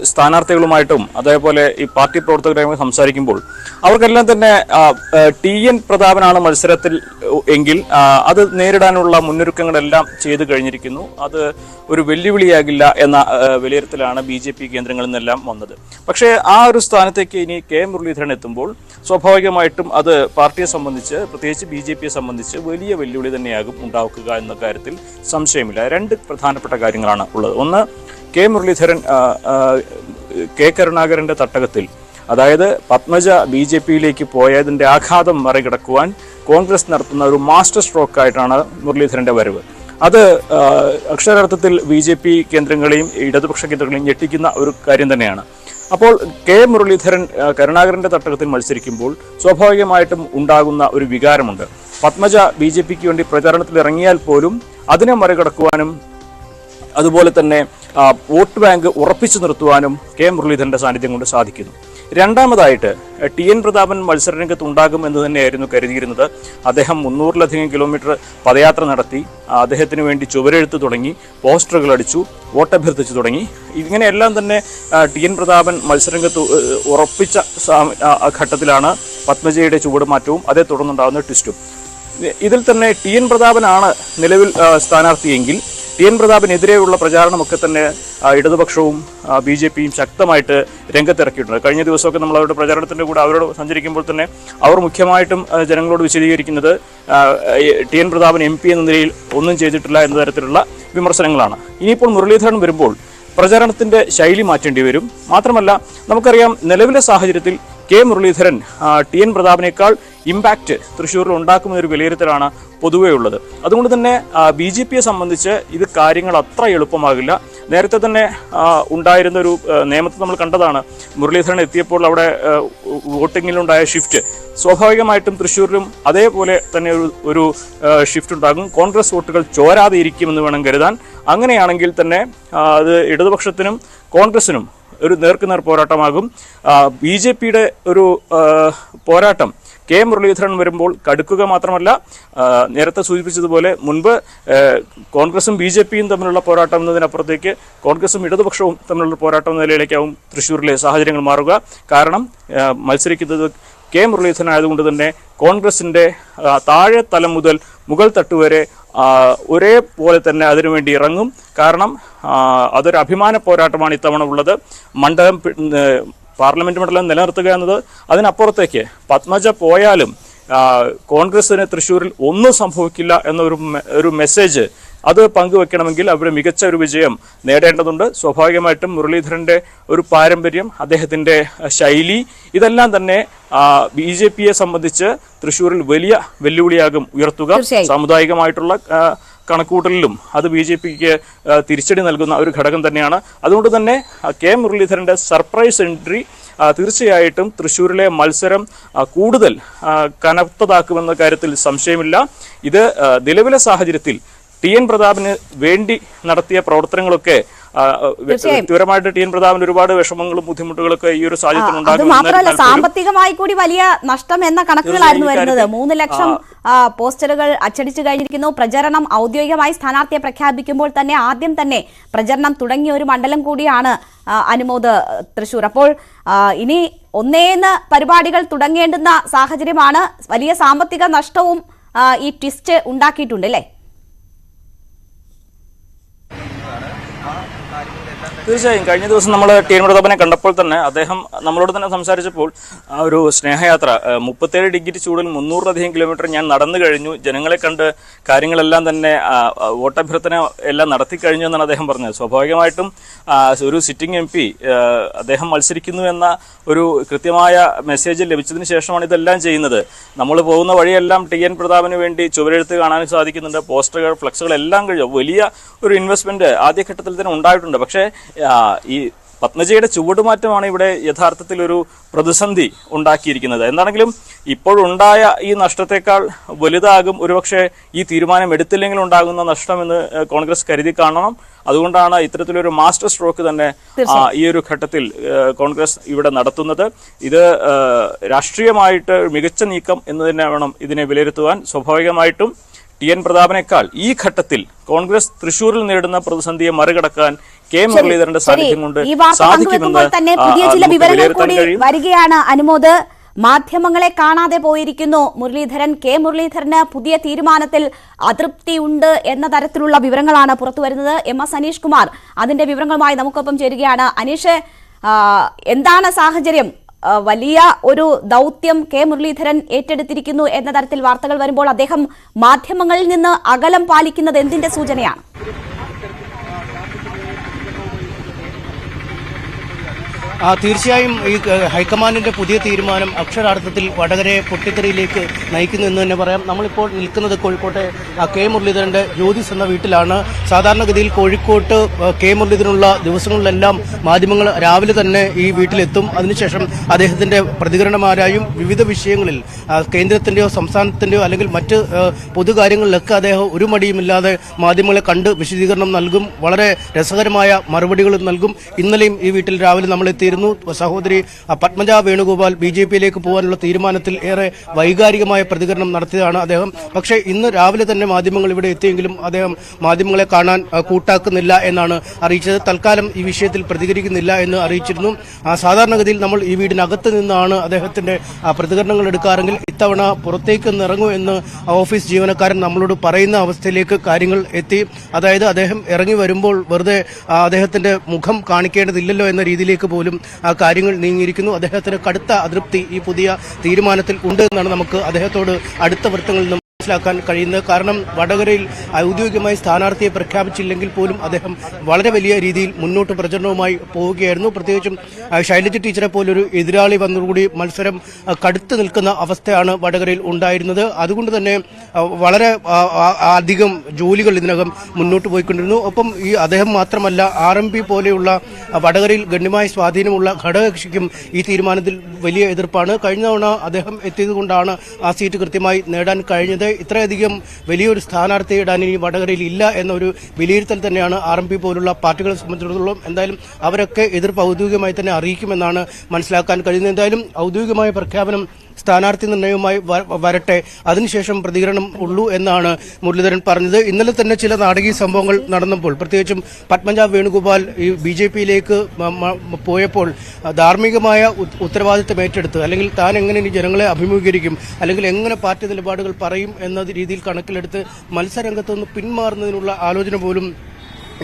സ്ഥാനാർത്ഥികളുമായിട്ടും അതേപോലെ ഈ പാർട്ടി പ്രവർത്തകരുമായി സംസാരിക്കുമ്പോൾ അവർക്കെല്ലാം തന്നെ TN പ്രതാപനാണ് മത്സരത്തിൽ എങ്കിൽ അത് നേരിടാനുള്ള മുന്നൊരുക്കങ്ങളെല്ലാം ചെയ്തു കഴിഞ്ഞിരിക്കുന്നു, അത് ഒരു വെല്ലുവിളിയാകില്ല എന്ന വിലയിരുത്തലാണ് BJP കേന്ദ്രങ്ങളിൽ നിന്നെല്ലാം വന്നത്. പക്ഷേ ആ ഒരു സ്ഥാനത്തേക്ക് ഇനി K മുരളീധരൻ എത്തുമ്പോൾ സ്വാഭാവികമായിട്ടും അത് പാർട്ടിയെ സംബന്ധിച്ച് പ്രത്യേകിച്ച് BJPയെ സംബന്ധിച്ച് വലിയ വെല്ലുവിളി തന്നെയാകും ഉണ്ടാക്കുക എന്ന കാര്യത്തിൽ സംശയമില്ല. രണ്ട് പ്രധാനപ്പെട്ട കാര്യങ്ങളാണ് ഉള്ളത്. ഒന്ന്, കെ മുരളീധരൻ കെ കരുണാകരന്റെ തട്ടകത്തിൽ, അതായത് പത്മജ BJP-യിലേക്ക് പോയതിന്റെ ആഘാതം മറികടക്കുവാൻ കോൺഗ്രസ് നടത്തുന്ന ഒരു മാസ്റ്റർ സ്ട്രോക്ക് ആയിട്ടാണ് മുരളീധരന്റെ വരവ്. അത് അക്ഷരാർത്ഥത്തിൽ BJP കേന്ദ്രങ്ങളെയും ഇടതുപക്ഷ കേന്ദ്രങ്ങളെയും ഞെട്ടിക്കുന്ന ഒരു കാര്യം തന്നെയാണ്. അപ്പോൾ കെ മുരളീധരൻ കരുണാകരന്റെ തട്ടകത്തിൽ മത്സരിക്കുമ്പോൾ സ്വാഭാവികമായിട്ടും ഉണ്ടാകുന്ന ഒരു വികാരമുണ്ട്. പത്മജ BJP-ക്ക് വേണ്ടി പ്രചാരണത്തിൽ ഇറങ്ങിയാൽ പോലും അതിനെ മറികടക്കുവാനും അതുപോലെ തന്നെ വോട്ട് ബാങ്ക് ഉറപ്പിച്ചു നിർത്തുവാനും കെ മുരളീധരന്റെ സാന്നിധ്യം കൊണ്ട് സാധിക്കുന്നു. രണ്ടാമതായിട്ട് TN പ്രതാപൻ മത്സരരംഗത്ത് ഉണ്ടാകും എന്ന് തന്നെയായിരുന്നു കരുതിയിരുന്നത്. അദ്ദേഹം 300-ലധികം കിലോമീറ്റർ പദയാത്ര നടത്തി, അദ്ദേഹത്തിന് വേണ്ടി ചുവരെഴുത്ത് തുടങ്ങി, പോസ്റ്ററുകൾ അടിച്ചു, വോട്ടഭ്യർത്ഥിച്ചു തുടങ്ങി. ഇങ്ങനെയെല്ലാം തന്നെ TN പ്രതാപൻ മത്സരരംഗത്ത് ഉറപ്പിച്ച ഘട്ടത്തിലാണ് പത്മജയുടെ ചുവടുമാറ്റവും അതേ തുടർന്നുണ്ടാകുന്ന ട്വിസ്റ്റും. ഇതിൽ തന്നെ TN പ്രതാപനാണ് നിലവിൽ സ്ഥാനാർത്ഥിയെങ്കിൽ TN പ്രതാപനെതിരെയുള്ള പ്രചാരണമൊക്കെ തന്നെ ഇടതുപക്ഷവും BJP-യും ശക്തമായിട്ട് രംഗത്തിറക്കിയിട്ടുണ്ട്. കഴിഞ്ഞ ദിവസമൊക്കെ നമ്മൾ അവരുടെ പ്രചാരണത്തിന്റെ കൂടെ അവരോട് സഞ്ചരിക്കുമ്പോൾ തന്നെ അവർ മുഖ്യമായിട്ടും ജനങ്ങളോട് വിശദീകരിക്കുന്നത് TN പ്രതാപൻ MP എന്ന നിലയിൽ ഒന്നും ചെയ്തിട്ടില്ല എന്ന തരത്തിലുള്ള വിമർശനങ്ങളാണ്. ഇനിയിപ്പോൾ മുരളീധരൻ വരുമ്പോൾ പ്രചാരണത്തിന്റെ ശൈലി മാറ്റേണ്ടി വരും. മാത്രമല്ല, നമുക്കറിയാം നിലവിലെ സാഹചര്യത്തിൽ കെ മുരളീധരൻ TN പ്രതാപനേക്കാൾ ഇമ്പാക്റ്റ് തൃശ്ശൂരിൽ ഉണ്ടാക്കുമെന്നൊരു വിലയിരുത്തലാണ് പൊതുവേ ഉള്ളത്. അതുകൊണ്ട് തന്നെ BJP-യെ സംബന്ധിച്ച് ഇത് കാര്യങ്ങൾ അത്ര എളുപ്പമാകില്ല. നേരത്തെ തന്നെ ഉണ്ടായിരുന്ന ഒരു നിയമത്തെ നമ്മൾ കണ്ടതാണ്. മുരളീധരൻ എത്തിയപ്പോൾ അവിടെ വോട്ടിങ്ങിലുണ്ടായ ഷിഫ്റ്റ് സ്വാഭാവികമായിട്ടും തൃശ്ശൂരിലും അതേപോലെ തന്നെ ഒരു ഷിഫ്റ്റ് ഉണ്ടാകും. കോൺഗ്രസ് വോട്ടുകൾ ചോരാതെ ഇരിക്കുമെന്ന് വേണം കരുതാൻ. അങ്ങനെയാണെങ്കിൽ തന്നെ അത് ഇടതുപക്ഷത്തിനും കോൺഗ്രസിനും ഒരു നേർക്കുനേർ പോരാട്ടമാകും. BJP-യുടെ ഒരു പോരാട്ടം കെ മുരളീധരൻ വരുമ്പോൾ കടുക്കുക മാത്രമല്ല, നേരത്തെ സൂചിപ്പിച്ചതുപോലെ മുൻപ് കോൺഗ്രസും BJP-യും തമ്മിലുള്ള പോരാട്ടം എന്നതിനപ്പുറത്തേക്ക് കോൺഗ്രസും ഇടതുപക്ഷവും തമ്മിലുള്ള പോരാട്ടം എന്ന നിലയിലേക്കാവും തൃശ്ശൂരിലെ സാഹചര്യങ്ങൾ മാറുക. കാരണം മത്സരിക്കുന്നത് കെ മുരളീധരൻ ആയതുകൊണ്ട് തന്നെ കോൺഗ്രസിന്റെ താഴെ തലം മുതൽ മുകൾ തട്ടുവരെ ഒരേപോലെ തന്നെ അതിനുവേണ്ടി ഇറങ്ങും. കാരണം അതൊരു അഭിമാന പോരാട്ടമാണ് ഇത്തവണ ഉള്ളത്. പാർലമെന്റ് മണ്ഡലം നിലനിർത്തുക എന്നത്, അതിനപ്പുറത്തേക്ക് പത്മജ പോയാലും കോൺഗ്രസിന് തൃശ്ശൂരിൽ ഒന്നും സംഭവിക്കില്ല എന്നൊരു മെസ്സേജ് അത് പങ്കുവെക്കണമെങ്കിൽ അവിടെ മികച്ച ഒരു വിജയം നേടേണ്ടതുണ്ട്. സ്വാഭാവികമായിട്ടും മുരളീധരന്റെ ഒരു പാരമ്പര്യം, അദ്ദേഹത്തിന്റെ ശൈലി, ഇതെല്ലാം തന്നെ BJP-യെ സംബന്ധിച്ച് തൃശ്ശൂരിൽ വലിയ വെല്ലുവിളിയാകും ഉയർത്തുക. സാമുദായികമായിട്ടുള്ള കണക്കൂട്ടലിലും അത് BJP-ക്ക് തിരിച്ചടി നൽകുന്ന ഒരു ഘടകം തന്നെയാണ്. അതുകൊണ്ട് തന്നെ കെ മുരളീധരന്റെ സർപ്രൈസ് എൻട്രി തീർച്ചയായിട്ടും തൃശ്ശൂരിലെ മത്സരം കൂടുതൽ കനത്തതാക്കുമെന്ന കാര്യത്തിൽ സംശയമില്ല. ഇത് നിലവിലെ സാഹചര്യത്തിൽ TN പ്രതാപന് വേണ്ടി നടത്തിയ പ്രവർത്തനങ്ങളൊക്കെ വ്യക്തിപരമായിട്ട് TN പ്രതാപന് ഒരുപാട് വിഷമങ്ങളും ബുദ്ധിമുട്ടുകളൊക്കെ ഈ ഒരു സാഹചര്യത്തിൽ ഉണ്ടാകും. മാത്രമല്ല, സാമ്പത്തികമായി കൂടി വലിയ നഷ്ടം എന്ന കണക്കുകളായിരുന്നു വരുന്നത്. 3 ലക്ഷം പോസ്റ്ററുകൾ അച്ചടിച്ചു കഴിഞ്ഞിരിക്കുന്നു. പ്രചരണം ഔദ്യോഗികമായി സ്ഥാനാർത്ഥിയെ പ്രഖ്യാപിക്കുമ്പോൾ തന്നെ ആദ്യം തന്നെ പ്രചരണം തുടങ്ങിയ ഒരു മണ്ഡലം കൂടിയാണ് അനുമോദ് തൃശ്ശൂർ. അപ്പോൾ ഇനി ഒന്നേന്ന് പരിപാടികൾ തുടങ്ങേണ്ടുന്ന സാഹചര്യമാണ്. വലിയ സാമ്പത്തിക നഷ്ടവും ഈ ട്വിസ്റ്റ് ഉണ്ടാക്കിയിട്ടുണ്ട് അല്ലേ? തീർച്ചയായും കഴിഞ്ഞ ദിവസം നമ്മൾ TN പ്രതാപനെ കണ്ടപ്പോൾ തന്നെ അദ്ദേഹം നമ്മളോട് തന്നെ സംസാരിച്ചപ്പോൾ ഒരു സ്നേഹയാത്ര 37 ഡിഗ്രി ചൂടിൽ 300-ലധികം കിലോമീറ്റർ ഞാൻ നടന്നു കഴിഞ്ഞു, ജനങ്ങളെ കണ്ട് കാര്യങ്ങളെല്ലാം തന്നെ വോട്ടഭ്യർത്ഥന എല്ലാം നടത്തി കഴിഞ്ഞു എന്നാണ് അദ്ദേഹം പറഞ്ഞത്. സ്വാഭാവികമായിട്ടും ഒരു സിറ്റിംഗ് MP അദ്ദേഹം മത്സരിക്കുന്നു എന്ന ഒരു കൃത്യമായ മെസ്സേജ് ലഭിച്ചതിന് ശേഷമാണ് ഇതെല്ലാം ചെയ്യുന്നത്. നമ്മൾ പോകുന്ന വഴിയെല്ലാം TN പ്രതാപന് വേണ്ടി ചുവരെഴുത്ത് കാണാൻ സാധിക്കുന്നുണ്ട്. പോസ്റ്ററുകൾ, ഫ്ലക്സുകൾ എല്ലാം കഴിഞ്ഞു. വലിയ ഒരു ഇൻവെസ്റ്റ്മെന്റ് ആദ്യഘട്ടത്തിൽ തന്നെ ഉണ്ടായിട്ടുണ്ട്. പക്ഷേ ഈ പത്മജയുടെ ചുവടുമാറ്റമാണ് ഇവിടെ യഥാർത്ഥത്തിൽ ഒരു പ്രതിസന്ധി ഉണ്ടാക്കിയിരിക്കുന്നത്. എന്താണെങ്കിലും ഇപ്പോഴുണ്ടായ ഈ നഷ്ടത്തെക്കാൾ വലുതാകും ഒരുപക്ഷെ ഈ തീരുമാനം എടുത്തില്ലെങ്കിൽ ഉണ്ടാകുന്ന നഷ്ടമെന്ന് കോൺഗ്രസ് കരുതി കാണണം. അതുകൊണ്ടാണ് ഇത്തരത്തിലൊരു മാസ്റ്റർ സ്ട്രോക്ക് തന്നെ ഈ ഒരു ഘട്ടത്തിൽ കോൺഗ്രസ് ഇവിടെ നടത്തുന്നത്. ഇത് രാഷ്ട്രീയമായിട്ട് മികച്ച നീക്കം എന്ന് തന്നെ വേണം ഇതിനെ വിലയിരുത്തുവാൻ. സ്വാഭാവികമായിട്ടും TN പ്രതാപനേക്കാൾ ഈ ഘട്ടത്തിൽ കോൺഗ്രസ് തൃശ്ശൂരിൽ നേരിടുന്ന പ്രതിസന്ധിയെ മറികടക്കാൻ കെ മുരളീധരന്റെ സാന്നിധ്യം കൊണ്ട് സാധിക്കുമെന്ന് തന്നെ പുതിയ ചില വിവരങ്ങൾ കൂടി വരികയാണ്. അനുമോദ്, മാധ്യമങ്ങളെ കാണാതെ പോയിരിക്കുന്നു മുരളീധരൻ. കെ മുരളീധരന് പുതിയ തീരുമാനത്തിൽ അതൃപ്തി ഉണ്ട് എന്ന തരത്തിലുള്ള വിവരങ്ങളാണ് പുറത്തുവരുന്നത്. MS അനീഷ് കുമാർ അതിന്റെ വിവരങ്ങളുമായി നമുക്കൊപ്പം ചേരുകയാണ്. അനീഷ്, എന്താണ് സാഹചര്യം? വലിയ ഒരു ദൗത്യം കെ മുരളീധരൻ ഏറ്റെടുത്തിരിക്കുന്നു എന്ന തരത്തിൽ വാർത്തകൾ വരുമ്പോൾ അദ്ദേഹം മാധ്യമങ്ങളിൽ നിന്ന് അകലം പാലിക്കുന്നത് എന്തിന്റെ സൂചനയാണ്? തീർച്ചയായും ഈ ഹൈക്കമാൻഡിന്റെ പുതിയ തീരുമാനം അക്ഷരാർത്ഥത്തിൽ വടകരയെ പൊട്ടിത്തെറിയിലേക്ക് നയിക്കുന്നു എന്ന് തന്നെ പറയാം. നമ്മളിപ്പോൾ നിൽക്കുന്നത് കോഴിക്കോട്ടെ കെ മുരളീധരന്റെ ജ്യോതിസ് എന്ന വീട്ടിലാണ്. സാധാരണഗതിയിൽ കോഴിക്കോട്ട് കെ മുരളീധരനുള്ള ദിവസങ്ങളിലെല്ലാം മാധ്യമങ്ങൾ രാവിലെ തന്നെ ഈ വീട്ടിലെത്തും. അതിനുശേഷം അദ്ദേഹത്തിന്റെ പ്രതികരണമാരായും വിവിധ വിഷയങ്ങളിൽ കേന്ദ്രത്തിന്റെയോ സംസ്ഥാനത്തിന്റെയോ അല്ലെങ്കിൽ മറ്റ് പൊതുകാര്യങ്ങളിലൊക്കെ അദ്ദേഹം ഒരു മടിയുമില്ലാതെ മാധ്യമങ്ങളെ കണ്ട് വിശദീകരണം നൽകും. വളരെ രസകരമായ മറുപടികൾ നൽകും. ഇന്നലെയും ഈ വീട്ടിൽ രാവിലെ നമ്മൾ എത്തിയിരുന്നു. സഹോദരി പത്മജ വേണുഗോപാൽ BJP-യിലേക്ക് പോകാനുള്ള തീരുമാനത്തിൽ ഏറെ വൈകാരികമായ പ്രതികരണം നടത്തിയതാണ് അദ്ദേഹം. പക്ഷേ ഇന്ന് രാവിലെ തന്നെ മാധ്യമങ്ങൾ ഇവിടെ എത്തിയെങ്കിലും അദ്ദേഹം മാധ്യമങ്ങളെ കാണാൻ കൂട്ടാക്കുന്നില്ല എന്നാണ് അറിയിച്ചത്. തൽക്കാലം ഈ വിഷയത്തിൽ പ്രതികരിക്കുന്നില്ല എന്ന് അറിയിച്ചിരുന്നു. സാധാരണഗതിയിൽ നമ്മൾ ഈ വീടിനകത്ത് നിന്നാണ് അദ്ദേഹത്തിന്റെ പ്രതികരണങ്ങൾ എടുക്കാറെങ്കിൽ ഇത്തവണ പുറത്തേക്ക് ഇറങ്ങൂ എന്ന് ഓഫീസ് ജീവനക്കാരൻ നമ്മളോട് പറയുന്ന അവസ്ഥയിലേക്ക് കാര്യങ്ങൾ എത്തി. അതായത് അദ്ദേഹം ഇറങ്ങി വരുമ്പോൾ വെറുതെ അദ്ദേഹത്തിന്റെ മുഖം കാണിക്കേണ്ടതില്ലല്ലോ എന്ന രീതിയിലേക്ക് പോലും കാര്യങ്ങൾ നീങ്ങിയിരിക്കുന്നു. അദ്ദേഹത്തിന് കടുത്ത അതൃപ്തി ഈ പുതിയ തീരുമാനത്തിൽ ഉണ്ട് എന്നാണ് നമുക്ക് അദ്ദേഹത്തോട് അടുത്ത വൃത്തങ്ങളിൽ നിന്ന് മനസ്സിലാക്കാൻ കഴിയുന്നത്. കാരണം വടകരയിൽ ഔദ്യോഗികമായി സ്ഥാനാർത്ഥിയെ പ്രഖ്യാപിച്ചില്ലെങ്കിൽ പോലും അദ്ദേഹം വളരെ വലിയ രീതിയിൽ മുന്നോട്ട് പ്രചരണവുമായി പോവുകയായിരുന്നു. പ്രത്യേകിച്ചും ശൈലജ ടീച്ചറെ പോലൊരു എതിരാളി വന്നുകൂടി മത്സരം കടുത്തു നിൽക്കുന്ന അവസ്ഥയാണ് വടകരയിൽ ഉണ്ടായിരുന്നത്. അതുകൊണ്ട് തന്നെ വളരെ അധികം ജോലികൾ ഇതിനകം മുന്നോട്ട് പോയിക്കൊണ്ടിരുന്നു. ഒപ്പം ഈ അദ്ദേഹം മാത്രമല്ല RMP പോലെയുള്ള വടകരയിൽ ഗണ്യമായ സ്വാധീനമുള്ള ഘടകകക്ഷിക്കും ഈ തീരുമാനത്തിൽ വലിയ എതിർപ്പാണ്. കഴിഞ്ഞ തവണ അദ്ദേഹം എത്തിയതുകൊണ്ടാണ് ആ സീറ്റ് കൃത്യമായി നേടാൻ കഴിഞ്ഞത്. ഇത്രയധികം വലിയൊരു സ്ഥാനാർത്ഥിയെ ഇടാൻ ഇനി വടകരയിൽ ഇല്ല എന്നൊരു വിലയിരുത്തൽ തന്നെയാണ് RMP പോലുള്ള പാർട്ടികളെ സംബന്ധിച്ചിടത്തോളം. എന്തായാലും അവരൊക്കെ എതിർപ്പ് ഔദ്യോഗികമായി തന്നെ അറിയിക്കുമെന്നാണ് മനസ്സിലാക്കാൻ കഴിയുന്നത്. എന്തായാലും ഔദ്യോഗികമായ പ്രഖ്യാപനം സ്ഥാനാർത്ഥി നിർണയവുമായി വരട്ടെ, അതിനുശേഷം പ്രതികരണം ഉള്ളൂ എന്നാണ് മുരളീധരൻ പറഞ്ഞത്. ഇന്നലെ തന്നെ ചില നാടകീയ സംഭവങ്ങൾ നടന്നപ്പോൾ, പ്രത്യേകിച്ചും പത്മജ വേണുഗോപാൽ ഈ BJP-യിലേക്ക് പോയപ്പോൾ ധാർമ്മികമായ ഉത്തരവാദിത്തം ഏറ്റെടുത്ത് അല്ലെങ്കിൽ താൻ എങ്ങനെ ഇനി ജനങ്ങളെ അഭിമുഖീകരിക്കും അല്ലെങ്കിൽ എങ്ങനെ പാർട്ടി നിലപാടുകൾ പറയും എന്ന രീതിയിൽ കണക്കിലെടുത്ത് മത്സരരംഗത്തുനിന്ന് പിന്മാറുന്നതിനുള്ള ആലോചന പോലും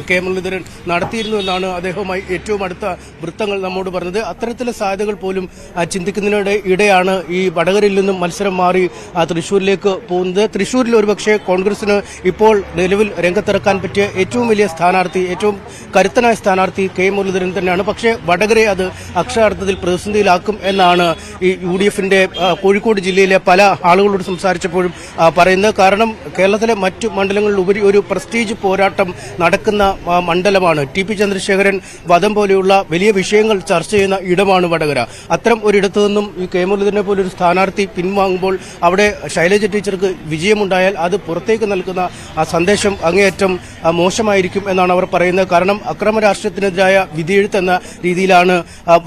കെ മുരളീധരൻ നടത്തിയിരുന്നു എന്നാണ് അദ്ദേഹവുമായി ഏറ്റവും അടുത്ത വൃത്തങ്ങൾ നമ്മോട് പറഞ്ഞത്. അത്തരത്തിലെ സാധ്യതകൾ പോലും ചിന്തിക്കുന്നതിനിടെയാണ് ഈ വടകരയിൽ നിന്നും മത്സരം മാറി തൃശ്ശൂരിലേക്ക് പോകുന്നത്. തൃശ്ശൂരിൽ ഒരുപക്ഷെ കോൺഗ്രസിന് ഇപ്പോൾ നിലവിൽ രംഗത്തിറക്കാൻ പറ്റിയ ഏറ്റവും വലിയ സ്ഥാനാർത്ഥി, ഏറ്റവും കരുത്തനായ സ്ഥാനാർത്ഥി കെ മുരളീധരൻ തന്നെയാണ്. പക്ഷേ വടകരയെ അത് അക്ഷരാർത്ഥത്തിൽ പ്രതിസന്ധിയിലാക്കും എന്നാണ് ഈ UDF-ന്റെ കോഴിക്കോട് ജില്ലയിലെ പല ആളുകളോട് സംസാരിച്ചപ്പോഴും പറയുന്നത്. കാരണം കേരളത്തിലെ മറ്റു മണ്ഡലങ്ങളിലുപരി ഒരു പ്രസ്റ്റീജ് പോരാട്ടം നടക്കുന്ന മണ്ഡലമാണ്. TP ചന്ദ്രശേഖരൻ വധം പോലെയുള്ള വലിയ വിഷയങ്ങൾ ചർച്ച ചെയ്യുന്ന ഇടമാണ് വടകര. അത്തരം ഒരിടത്തു നിന്നും ഈ കെ മുരളീധരനെ പോലൊരു സ്ഥാനാർത്ഥി പിൻവാങ്ങുമ്പോൾ അവിടെ ശൈലജ ടീച്ചർക്ക് വിജയമുണ്ടായാൽ അത് പുറത്തേക്ക് നൽകുന്ന ആ സന്ദേശം അങ്ങേയറ്റം മോശമായിരിക്കും എന്നാണ് അവർ പറയുന്നത്. കാരണം അക്രമ രാഷ്ട്രീയത്തിനെതിരായ വിധിയെഴുത്ത് എന്ന രീതിയിലാണ്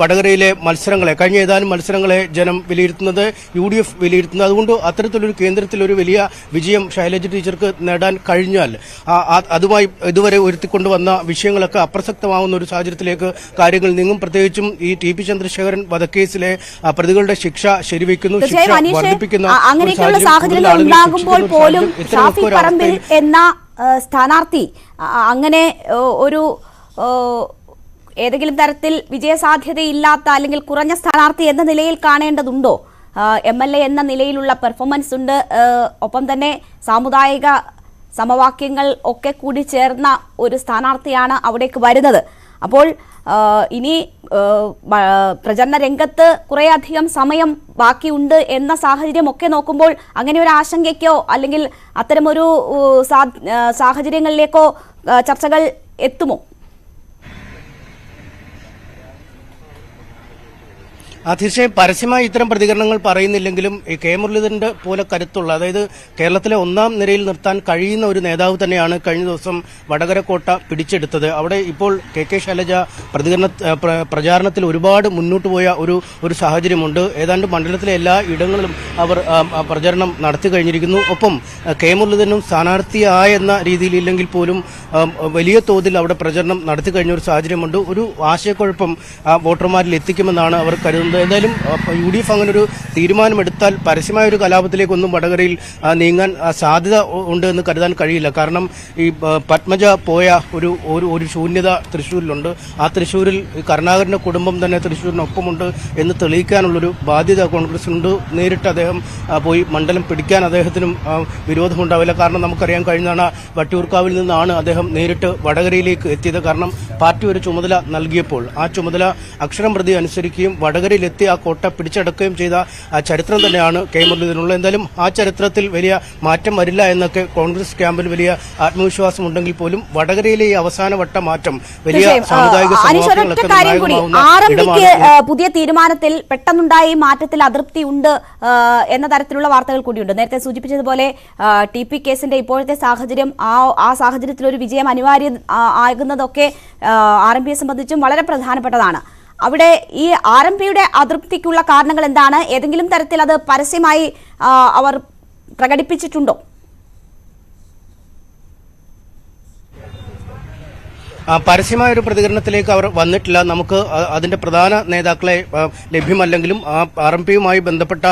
വടകരയിലെ മത്സരങ്ങളെ, കഴിഞ്ഞ ഏതാനും മത്സരങ്ങളെ ജനം വിലയിരുത്തുന്നത്, UDF വിലയിരുത്തുന്നത്. അതുകൊണ്ട് അത്തരത്തിലൊരു കേന്ദ്രത്തിൽ ഒരു വലിയ വിജയം ശൈലജ ടീച്ചർക്ക് നേടാൻ കഴിഞ്ഞാൽ അതുമായി ഇതുവരെ ഉയർത്തിക്കൊണ്ടുവന്ന വിഷയങ്ങളൊക്കെ അപ്രസക്തമാവുന്ന ഒരു സാഹചര്യത്തിലേക്ക് കാര്യങ്ങൾ നീങ്ങും. പ്രത്യേകിച്ചും ഈ TP ചന്ദ്രശേഖരൻ വധക്കേസിലെ പ്രതികളുടെ ശിക്ഷ ശരിവെക്കുന്നു, ശിക്ഷ വർദ്ധിപ്പിക്കുന്ന അങ്ങനെയൊക്കെയുള്ള സാഹചര്യങ്ങൾ ഉണ്ടാകുമ്പോൾ പോലും ഷാഫി പറമ്പിൽ എന്ന സ്ഥാനാർത്ഥി അങ്ങനെ ഒരു ഏതെങ്കിലും തരത്തിൽ വിജയസാധ്യതയില്ലാത്ത അല്ലെങ്കിൽ കുറഞ്ഞ സ്ഥാനാർത്ഥി എന്ന നിലയിൽ കാണേണ്ടതുണ്ടോ? MLA എന്ന നിലയിലുള്ള പെർഫോമൻസ് ഉണ്ട്, ഒപ്പം തന്നെ സാമുദായിക സമവാക്യങ്ങൾ ഒക്കെ കൂടി ചേർന്ന ഒരു സ്ഥാനാർത്ഥിയാണ് അവിടേക്ക് വരുന്നത്. അപ്പോൾ ഇനി പ്രചരണ രംഗത്ത് കുറേയധികം സമയം ബാക്കിയുണ്ട് എന്ന സാഹചര്യം ഒക്കെ നോക്കുമ്പോൾ അങ്ങനെ ഒരു ആശങ്കയ്ക്കോ അല്ലെങ്കിൽ അത്തരമൊരു സാഹചര്യങ്ങളിലേക്കോ ചർച്ചകൾ എത്തുമോ? തീർച്ചയായും പരസ്യമായി ഇത്തരം പ്രതികരണങ്ങൾ പറയുന്നില്ലെങ്കിലും കെ മുരളീധരന്റെ പോലെ കരുത്തുള്ള, അതായത് കേരളത്തിലെ ഒന്നാം നിരയിൽ നിർത്താൻ കഴിയുന്ന ഒരു നേതാവ് തന്നെയാണ് കഴിഞ്ഞ ദിവസം വടകര കോട്ട പിടിച്ചെടുത്തത്. അവിടെ ഇപ്പോൾ KK ശൈലജ പ്രചാരണത്തിൽ ഒരുപാട് മുന്നോട്ട് പോയ ഒരു സാഹചര്യമുണ്ട്. ഏതാണ്ട് മണ്ഡലത്തിലെ എല്ലാ ഇടങ്ങളിലും അവർ പ്രചരണം നടത്തി കഴിഞ്ഞിരിക്കുന്നു. ഒപ്പം കെ മുരളീധരനും സ്ഥാനാർത്ഥിയായെന്ന രീതിയിലില്ലെങ്കിൽ പോലും വലിയ തോതിൽ അവിടെ പ്രചരണം നടത്തി കഴിഞ്ഞ ഒരു സാഹചര്യമുണ്ട്. ഒരു ആശയക്കുഴപ്പം വോട്ടർമാരിൽ എത്തിക്കുമെന്നാണ് അവർ കരുതുന്നത്. എന്തായാലും UDF അങ്ങനൊരു തീരുമാനമെടുത്താൽ പരസ്യമായ ഒരു കലാപത്തിലേക്കൊന്നും വടകരയിൽ നീങ്ങാൻ സാധ്യത ഉണ്ട് എന്ന് കരുതാൻ കഴിയില്ല. കാരണം ഈ പത്മജ പോയ ഒരു ശൂന്യത തൃശ്ശൂരിലുണ്ട്. ആ തൃശ്ശൂരിൽ കരുണാകരന്റെ കുടുംബം തന്നെ തൃശ്ശൂരിനൊപ്പമുണ്ട് എന്ന് തെളിയിക്കാനുള്ളൊരു ബാധ്യത കോൺഗ്രസിനുണ്ട്. നേരിട്ട് അദ്ദേഹം പോയി മണ്ഡലം പിടിക്കാൻ അദ്ദേഹത്തിനും വിരോധമുണ്ടാവില്ല. കാരണം നമുക്കറിയാൻ കഴിഞ്ഞാണ് വട്ടിയൂർക്കാവിൽ നിന്നാണ് അദ്ദേഹം നേരിട്ട് വടകരയിലേക്ക് എത്തിയത്. കാരണം പാർട്ടി ഒരു ചുമതല നൽകിയപ്പോൾ ആ ചുമതല അക്ഷരം പ്രതി അനുസരിക്കുകയും വടകരയിലെത്തി ആ കോട്ട പിടിച്ചടക്കുകയും ചെയ്ത ആ ചരിത്രം തന്നെയാണ് കെ മുരളീധരനുള്ളത്. എന്തായാലും ആ ചരിത്രത്തിൽ വലിയ മാറ്റം വരില്ല എന്നൊക്കെ കോൺഗ്രസ് ക്യാമ്പിൽ വലിയ ആത്മവിശ്വാസം ഉണ്ടെങ്കിൽ പോലും വടകരയിലെ ഈ അവസാനവട്ട മാറ്റം വലിയ സാമുദായിക ആർഎംപിക്ക് പുതിയ തീരുമാനത്തിൽ പെട്ടെന്നുണ്ടായ ഈ മാറ്റത്തിൽ അതൃപ്തി ഉണ്ട് എന്ന തരത്തിലുള്ള വാർത്തകൾ കൂടിയുണ്ട്. നേരത്തെ സൂചിപ്പിച്ചതുപോലെ TP കേസിന്റെ ഇപ്പോഴത്തെ സാഹചര്യം, ആ സാഹചര്യത്തിൽ ഒരു വിജയം അനിവാര്യം ആകുന്നതൊക്കെ ആർഎംപിയെ സംബന്ധിച്ചും വളരെ പ്രധാനപ്പെട്ടതാണ്. അവിടെ ഈ ആർഎംപിയുടെ അതൃപ്തിക്കുള്ള കാരണങ്ങൾ എന്താണ്? ഏതെങ്കിലും തരത്തിൽ അത് പരസ്യമായി അവർ പ്രകടിപ്പിച്ചിട്ടുണ്ടോ? പരസ്യമായ ഒരു പ്രതികരണത്തിലേക്ക് അവർ വന്നിട്ടില്ല. നമുക്ക് അതിന്റെ പ്രധാന നേതാക്കളെ ലഭ്യമല്ലെങ്കിലും ആർഎംപിയുമായി ബന്ധപ്പെട്ട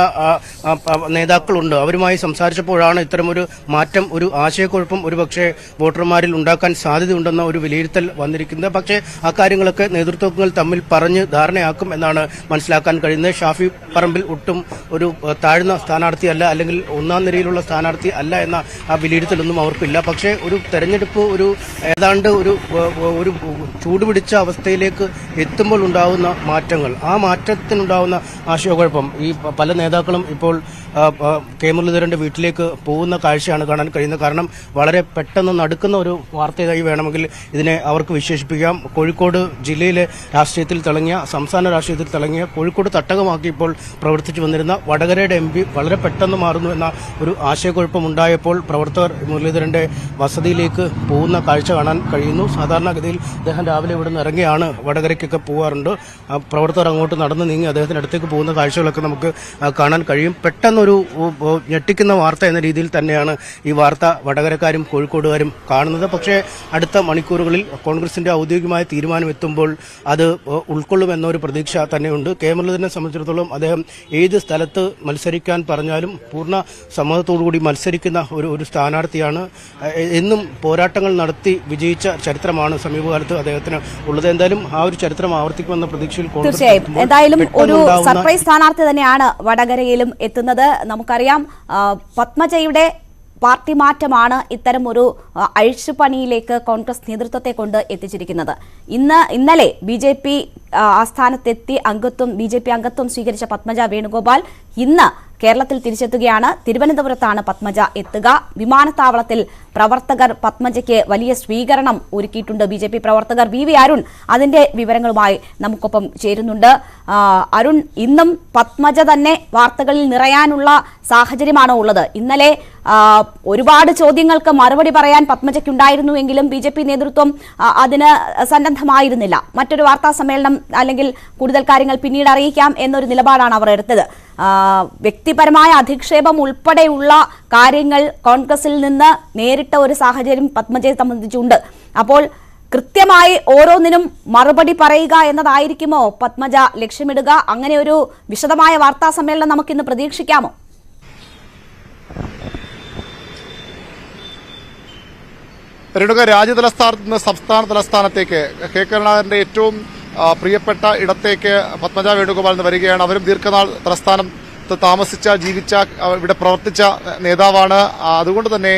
നേതാക്കളുണ്ട്. അവരുമായി സംസാരിച്ചപ്പോഴാണ് ഇത്തരമൊരു മാറ്റം, ഒരു ആശയക്കുഴപ്പം ഒരുപക്ഷെ വോട്ടർമാരിൽ ഉണ്ടാക്കാൻ സാധ്യതയുണ്ടെന്ന ഒരു വിലയിരുത്തൽ വന്നിരിക്കുന്നത്. പക്ഷേ ആ കാര്യങ്ങളൊക്കെ നേതൃത്വങ്ങൾ തമ്മിൽ പറഞ്ഞ് ധാരണയാക്കും എന്നാണ് മനസ്സിലാക്കാൻ കഴിയുന്നത്. ഷാഫി പറമ്പിൽ ഒട്ടും ഒരു താഴ്ന്ന സ്ഥാനാർത്ഥിയല്ല, അല്ലെങ്കിൽ ഒന്നാം നിരയിലുള്ള സ്ഥാനാർത്ഥി അല്ല എന്ന ആ വിലയിരുത്തലൊന്നും അവർക്കില്ല. പക്ഷേ ഒരു തെരഞ്ഞെടുപ്പ് ഒരു ഏതാണ്ട് ഒരു ചൂടുപിടിച്ച അവസ്ഥയിലേക്ക് എത്തുമ്പോൾ ഉണ്ടാവുന്ന മാറ്റങ്ങൾ, ആ മാറ്റത്തിനുണ്ടാവുന്ന ആശയക്കുഴപ്പം ഈ പല നേതാക്കളും ഇപ്പോൾ കെ മുരളീധരന്റെ വീട്ടിലേക്ക് പോകുന്ന കാഴ്ചയാണ് കാണാൻ കഴിയുന്നത്. കാരണം വളരെ പെട്ടെന്ന് നടക്കുന്ന ഒരു വാർത്തയായി വേണമെങ്കിൽ ഇതിനെ അവർക്ക് വിശേഷിപ്പിക്കാം. കോഴിക്കോട് ജില്ലയിലെ രാഷ്ട്രീയത്തിൽ തിളങ്ങിയ, സംസ്ഥാന രാഷ്ട്രീയത്തിൽ തിളങ്ങിയ, കോഴിക്കോട് തട്ടകമാക്കി ഇപ്പോൾ പ്രവർത്തിച്ചു വന്നിരുന്ന വടകരയുടെ MP വളരെ പെട്ടെന്ന് മാറുന്നു എന്ന ഒരു ആശയക്കുഴപ്പമുണ്ടായപ്പോൾ പ്രവർത്തകർ മുരളീധരന്റെ വസതിയിലേക്ക് പോകുന്ന കാഴ്ച കാണാൻ കഴിയുന്നു. സാധാരണഗതിയിൽ അദ്ദേഹം രാവിലെ ഇവിടെ നിന്ന് ഇറങ്ങിയാണ് വടകരയ്ക്കൊക്കെ പോകാറുണ്ട്. പ്രവർത്തകർ അങ്ങോട്ട് നടന്നു നീങ്ങി അദ്ദേഹത്തിന്റെ അടുത്തേക്ക് പോകുന്ന കാഴ്ചകളൊക്കെ നമുക്ക് കാണാൻ കഴിയും. പെട്ടെന്നൊരു ഞെട്ടിക്കുന്ന വാർത്ത എന്ന രീതിയിൽ തന്നെയാണ് ഈ വാർത്ത വടകരക്കാരും കോഴിക്കോടുകാരും കാണുന്നത്. പക്ഷേ അടുത്ത മണിക്കൂറുകളിൽ കോൺഗ്രസിന്റെ ഔദ്യോഗികമായ തീരുമാനം എത്തുമ്പോൾ അത് ഉൾക്കൊള്ളുമെന്നൊരു പ്രതീക്ഷ തന്നെയുണ്ട്. കെ മുരളീധരനെ സംബന്ധിച്ചിടത്തോളം അദ്ദേഹം ഏത് സ്ഥലത്ത് മത്സരിക്കാൻ പറഞ്ഞാലും പൂർണ്ണ സമ്മതത്തോടുകൂടി മത്സരിക്കുന്ന ഒരു സ്ഥാനാർത്ഥിയാണ്. എന്നും പോരാട്ടങ്ങൾ നടത്തി വിജയിച്ച ചരിത്രമാണ് സമീപകാലത്ത് അദ്ദേഹത്തിന് ഉള്ളത്. എന്തായാലും ആ ഒരു ചരിത്രം ആവർത്തിക്കുമെന്ന പ്രതീക്ഷയിൽ തീർച്ചയായും എന്തായാലും ഒരു സർപ്രൈസ് സ്ഥാനാർത്ഥി തന്നെയാണ് വടകരയിലും എത്തുന്നത്. നമുക്കറിയാം പത്മജയുടെ പാർട്ടി മാറ്റമാണ് ഇത്തരം ഒരു അഴിച്ചുപണിയിലേക്ക് കോൺഗ്രസ് നേതൃത്വത്തെ കൊണ്ട് എത്തിച്ചിരിക്കുന്നത്. ഇന്നലെ BJP ആസ്ഥാനത്തെത്തി BJP അംഗത്വം സ്വീകരിച്ച പത്മജ വേണുഗോപാൽ ഇന്ന് കേരളത്തിൽ തിരിച്ചെത്തുകയാണ്. തിരുവനന്തപുരത്താണ് പത്മജ എത്തുക. വിമാനത്താവളത്തിൽ പ്രവർത്തകർ പത്മജയ്ക്ക് വലിയ സ്വീകരണം ഒരുക്കിയിട്ടുണ്ട്. BJP പ്രവർത്തകർ. VV അരുൺ അതിന്റെ വിവരങ്ങളുമായി നമുക്കൊപ്പം ചേരുന്നുണ്ട്. അരുൺ, ഇന്നും പത്മജ തന്നെ വാർത്തകളിൽ നിറയാനുള്ള സാഹചര്യമാണോ ഉള്ളത്? ഇന്നലെ ഒരുപാട് ചോദ്യങ്ങൾക്ക് മറുപടി പറയാൻ പത്മജയ്ക്കുണ്ടായിരുന്നുവെങ്കിലും BJP നേതൃത്വം അതിന് സന്നദ്ധമായിരുന്നില്ല. മറ്റൊരു വാർത്താ സമ്മേളനം അല്ലെങ്കിൽ കൂടുതൽ കാര്യങ്ങൾ പിന്നീട് അറിയിക്കാം എന്നൊരു നിലപാടാണ് അവർ എടുത്തത്. വ്യക്തിപരമായ അധിക്ഷേപം ഉൾപ്പെടെയുള്ള കാര്യങ്ങൾ കോൺഗ്രസിൽ നിന്ന് നേരിട്ട ഒരു സാഹചര്യം പത്മജയെ സംബന്ധിച്ചുണ്ട്. അപ്പോൾ കൃത്യമായി ഓരോന്നിനും മറുപടി പറയുക എന്നതായിരിക്കുമോ പത്മജ ലക്ഷ്യമിടുക? അങ്ങനെ ഒരു വിശദമായ വാർത്താ സമ്മേളനം നമുക്കിന്ന് പ്രതീക്ഷിക്കാമോ? രാജ്യതലസ്ഥാനത്ത് നിന്ന് സംസ്ഥാന തലസ്ഥാനത്തേക്ക് കെ കരുണാകരന്റെ ഏറ്റവും പ്രിയപ്പെട്ട ഇടത്തേക്ക് പത്മജ വേണുഗോപാൽ എന്ന് വരികയാണ്. അവരും ദീർഘനാൾ തലസ്ഥാനത്ത് താമസിച്ച, ജീവിച്ച, ഇവിടെ പ്രവർത്തിച്ച നേതാവാണ്. അതുകൊണ്ട് തന്നെ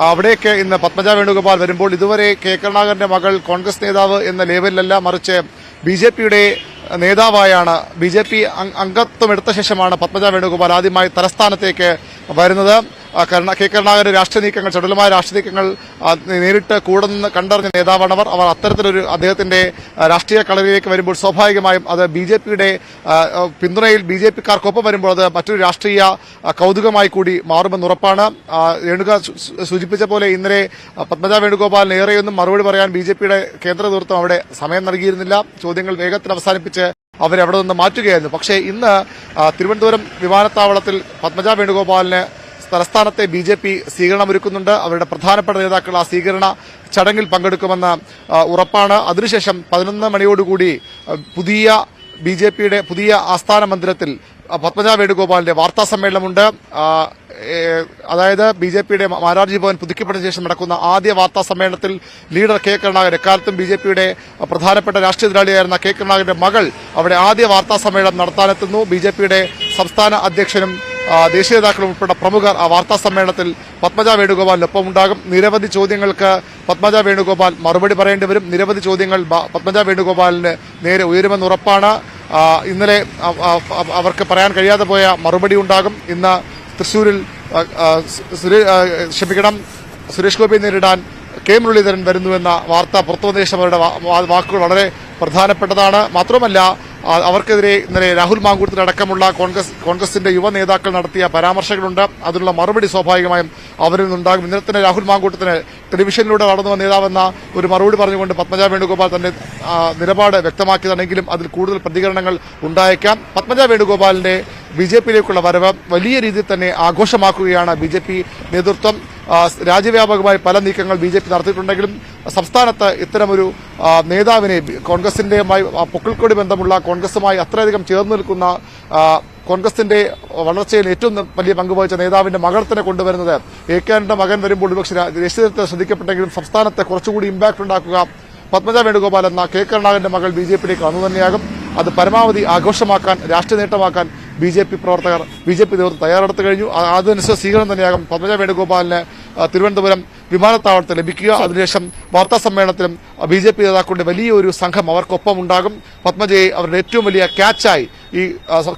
അവിടേക്ക് ഇന്ന് പത്മജ വേണുഗോപാൽ വരുമ്പോൾ ഇതുവരെ കെ കരുണാകരന്റെ മകൾ കോൺഗ്രസ് നേതാവ് എന്ന ലേബലിലല്ല, മറിച്ച് BJPയുടെ നേതാവായാണ്, BJP അംഗത്വം എടുത്ത ശേഷമാണ് പത്മജ വേണുഗോപാൽ ആദ്യമായി തലസ്ഥാനത്തേക്ക് വരുന്നത്. കെ കരുണാകരന്റെ രാഷ്ട്രീയ നീക്കങ്ങൾ, ചടുലമായ രാഷ്ട്രീയ നീക്കങ്ങൾ നേരിട്ട് കൂടെ നിന്ന് കണ്ടറിഞ്ഞ നേതാവാണ് അവർ അത്തരത്തിലൊരു അദ്ദേഹത്തിന്റെ രാഷ്ട്രീയ കളരിയിലേക്ക് വരുമ്പോൾ സ്വാഭാവികമായും അത് BJPയുടെ പിന്തുണയിൽ BJPക്കാർക്കൊപ്പം വരുമ്പോൾ അത് മറ്റൊരു രാഷ്ട്രീയ കൗതുകമായി കൂടി മാറുമെന്ന് ഉറപ്പാണ്. രേണുക സൂചിപ്പിച്ച പോലെ ഇന്നലെ പത്മജ വേണുഗോപാലിന് ഏറെയൊന്നും മറുപടി പറയാൻ BJPയുടെ കേന്ദ്ര നേതൃത്വം അവിടെ സമയം നൽകിയിരുന്നില്ല. ചോദ്യങ്ങൾ വേഗത്തിൽ അവസാനിപ്പിച്ച് അവരവിടെ നിന്ന് മാറ്റുകയായിരുന്നു. പക്ഷേ ഇന്ന് തിരുവനന്തപുരം വിമാനത്താവളത്തിൽ പത്മജ വേണുഗോപാലിന് തലസ്ഥാനത്തെ BJP സ്വീകരണമൊരുക്കുന്നുണ്ട്. അവരുടെ പ്രധാനപ്പെട്ട നേതാക്കൾ ആ സ്വീകരണ ചടങ്ങിൽ പങ്കെടുക്കുമെന്ന് ഉറപ്പാണ്. അതിനുശേഷം 11 മണിയോടുകൂടി BJPയുടെ പുതിയ ആസ്ഥാന മന്ദിരത്തിൽ പത്മജ വേണുഗോപാലിന്റെ വാർത്താ സമ്മേളനമുണ്ട്. അതായത് BJPയുടെ മാരാർജി ഭവൻ പുതുക്കിപ്പണിച്ച ശേഷം നടക്കുന്ന ആദ്യ വാർത്താ സമ്മേളനത്തിൽ ലീഡർ കെ കരുണാകരൻ, എക്കാലത്തും BJPയുടെ പ്രധാനപ്പെട്ട രാഷ്ട്രീയ എതിരാളിയായിരുന്ന കെ കരുണാകരന്റെ മകൾ അവിടെ ആദ്യ വാർത്താ സമ്മേളനം നടത്താനെത്തുന്നു. BJPയുടെ സംസ്ഥാന അധ്യക്ഷനും ദേശീയ നേതാക്കളും ഉൾപ്പെടെ പ്രമുഖർ ആ വാർത്താ സമ്മേളനത്തിൽ പത്മജ വേണുഗോപാലിനൊപ്പം ഉണ്ടാകും. നിരവധി ചോദ്യങ്ങൾക്ക് പത്മജ വേണുഗോപാൽ മറുപടി പറയേണ്ടി വരും. നിരവധി ചോദ്യങ്ങൾ പത്മജ വേണുഗോപാലിന് നേരെ ഉയരുമെന്ന് ഉറപ്പാണ്. ഇന്നലെ അവർക്ക് പറയാൻ കഴിയാതെ പോയ മറുപടി ഉണ്ടാകും. ഇന്ന് തൃശ്ശൂരിൽ സുരേഷ് ഗോപിയെ നേരിടാൻ കെ മുരളീധരൻ വരുന്നുവെന്ന വാർത്ത പുറത്തുവന്ന ശേഷം അവരുടെ വാക്കുകൾ വളരെ പ്രധാനപ്പെട്ടതാണ്. മാത്രമല്ല, അവർക്കെതിരെ ഇന്നലെ രാഹുൽ മാങ്കൂട്ടത്തിലടക്കമുള്ള കോൺഗ്രസിന്റെ യുവ നേതാക്കൾ നടത്തിയ പരാമർശങ്ങളുണ്ട്. അതിനുള്ള മറുപടി സ്വാഭാവികമായും അവരിൽ നിന്നുണ്ടാകും. ഇന്നലെ തന്നെ രാഹുൽ മാങ്കൂട്ടത്തിന് ടെലിവിഷനിലൂടെ വളർന്നു വന്ന നേതാവെന്ന ഒരു മറുപടി പറഞ്ഞുകൊണ്ട് പത്മജ വേണുഗോപാൽ തന്റെ നിലപാട് വ്യക്തമാക്കിയതാണെങ്കിലും അതിൽ കൂടുതൽ പ്രതികരണങ്ങൾ ഉണ്ടായേക്കാം. പത്മജ വേണുഗോപാലിന്റെ ബിജെപിയിലേക്കുള്ള വരവ് വലിയ രീതിയിൽ തന്നെ ആഘോഷമാക്കുകയാണ് ബിജെപി നേതൃത്വം. രാജ്യവ്യാപകമായി പല നീക്കങ്ങൾ ബിജെപി നടത്തിയിട്ടുണ്ടെങ്കിലും സംസ്ഥാനത്ത് ഇത്തരമൊരു നേതാവിനെ കോൺഗ്രസിന്റെയുമായി പൊക്കിൾക്കൊടി ബന്ധമുള്ള കോൺഗ്രസുമായി അത്രയധികം ചേർന്ന് നിൽക്കുന്ന കോൺഗ്രസിന്റെ വളർച്ചയിൽ ഏറ്റവും വലിയ പങ്കുവഹിച്ച നേതാവിന്റെ മകൾ തന്നെ കൊണ്ടുവരുന്നത് എ.കെ.ആന്റണിയുടെ മകൻ വരുമ്പോൾ ഒരുപക്ഷെ ദേശീയതലത്തിൽ ശ്രദ്ധിക്കപ്പെട്ടെങ്കിലും സംസ്ഥാനത്തെ കുറച്ചുകൂടി ഇമ്പാക്ട് ഉണ്ടാക്കുക പത്മജ വേണുഗോപാൽ എന്ന കെ കരുണാകരന്റെ മകൾ ബിജെപിയിലേക്ക് വന്നു തന്നെയാകും. അത് പരമാവധി ആഘോഷമാക്കാൻ, രാഷ്ട്രീയ നേട്ടമാക്കാൻ ബിജെപി പ്രവർത്തകർ, ബിജെപി നേതൃത്വം തയ്യാറെടുത്ത് കഴിഞ്ഞു. അതനുസരിച്ച് സ്വീകരണം തന്നെയാകും പത്മജ വേണുഗോപാലിന് തിരുവനന്തപുരം വിമാനത്താവളത്തിൽ ലഭിക്കുക. അതിനുശേഷം വാർത്താ സമ്മേളനത്തിലും ബിജെപി നേതാക്കളുടെ വലിയൊരു സംഘം അവർക്കൊപ്പം ഉണ്ടാകും. പത്മജയെ അവരുടെ ഏറ്റവും വലിയ ക്യാച്ചായി ഈ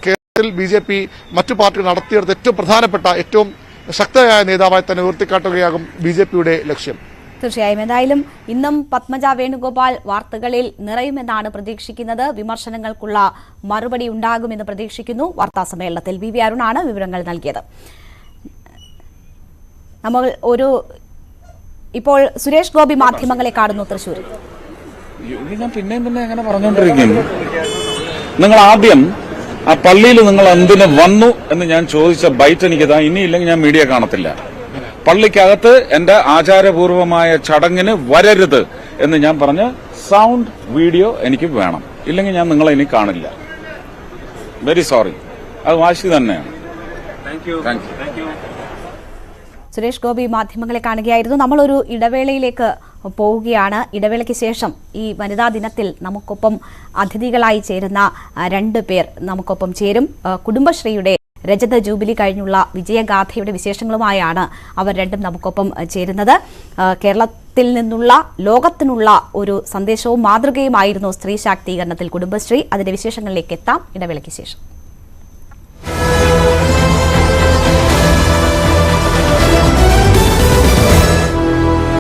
കേരളത്തിൽ ബിജെപി മറ്റു പാർട്ടികൾ നടത്തിയെടുത്ത ഏറ്റവും പ്രധാനപ്പെട്ട, ഏറ്റവും ശക്തമായ നേതാവായി തന്നെ ഉയർത്തിക്കാട്ടുകയാകും ബിജെപിയുടെ ലക്ഷ്യം. തീർച്ചയായും എന്തായാലും ഇന്നും പത്മജ വേണുഗോപാൽ വാർത്തകളിൽ നിറയുമെന്നാണ് പ്രതീക്ഷിക്കുന്നത്. വിമർശനങ്ങൾക്കുള്ള മറുപടി ഉണ്ടാകുമെന്ന് പ്രതീക്ഷിക്കുന്നു. വാർത്താ സമ്മേളനത്തിൽ വി അരുണാണ് വിവരങ്ങൾ നൽകിയത്. നമ്മൾ ഇപ്പോൾ സുരേഷ് ഗോപി മാധ്യമങ്ങളെ കാണുന്നു തൃശ്ശൂരിൽ. ഞാൻ പിന്നെയും എങ്ങനെ പറഞ്ഞുകൊണ്ടിരിക്കുന്നു. നിങ്ങൾ ആദ്യം ആ പള്ളിയിൽ നിങ്ങൾ എന്തിനു വന്നു എന്ന് ഞാൻ ചോദിച്ച ബൈറ്റ് എനിക്കിതാ. ഇനിയില്ലെങ്കിൽ ഞാൻ മീഡിയ കാണത്തില്ല. പള്ളിക്കകത്ത് എന്റെ ആചാരപൂർവമായ ചടങ്ങിന് വരരുത് എന്ന് ഞാൻ പറഞ്ഞ സൗണ്ട് വീഡിയോ എനിക്ക് വേണം. ഇല്ലെങ്കിൽ ഞാൻ നിങ്ങളെ ഇനി കാണില്ല. Very sorry. അത് വാശി തന്നെയാണ്. Thank you. സുരേഷ് ഗോപി മാധ്യമങ്ങളെ കാണുകയായിരുന്നു. നമ്മളൊരു ഇടവേളയിലേക്ക് പോവുകയാണ്. ഇടവേളയ്ക്ക് ശേഷം ഈ വനിതാ ദിനത്തിൽ നമുക്കൊപ്പം അതിഥികളായി ചേരുന്ന 2 പേർ നമുക്കൊപ്പം ചേരും. കുടുംബശ്രീയുടെ രജത ജൂബിലി കഴിഞ്ഞുള്ള വിജയഗാഥയുടെ വിശേഷങ്ങളുമായാണ് അവർ രണ്ടും നമുക്കൊപ്പം ചേരുന്നത്. കേരളത്തിൽ നിന്നുള്ള ലോകത്തിനുള്ള ഒരു സന്ദേശവും മാതൃകയുമായിരുന്നു സ്ത്രീ ശാക്തീകരണത്തിൽ കുടുംബശ്രീ. അതിന്റെ വിശേഷങ്ങളിലേക്ക് എത്താം ഇടവേളയ്ക്ക് ശേഷം.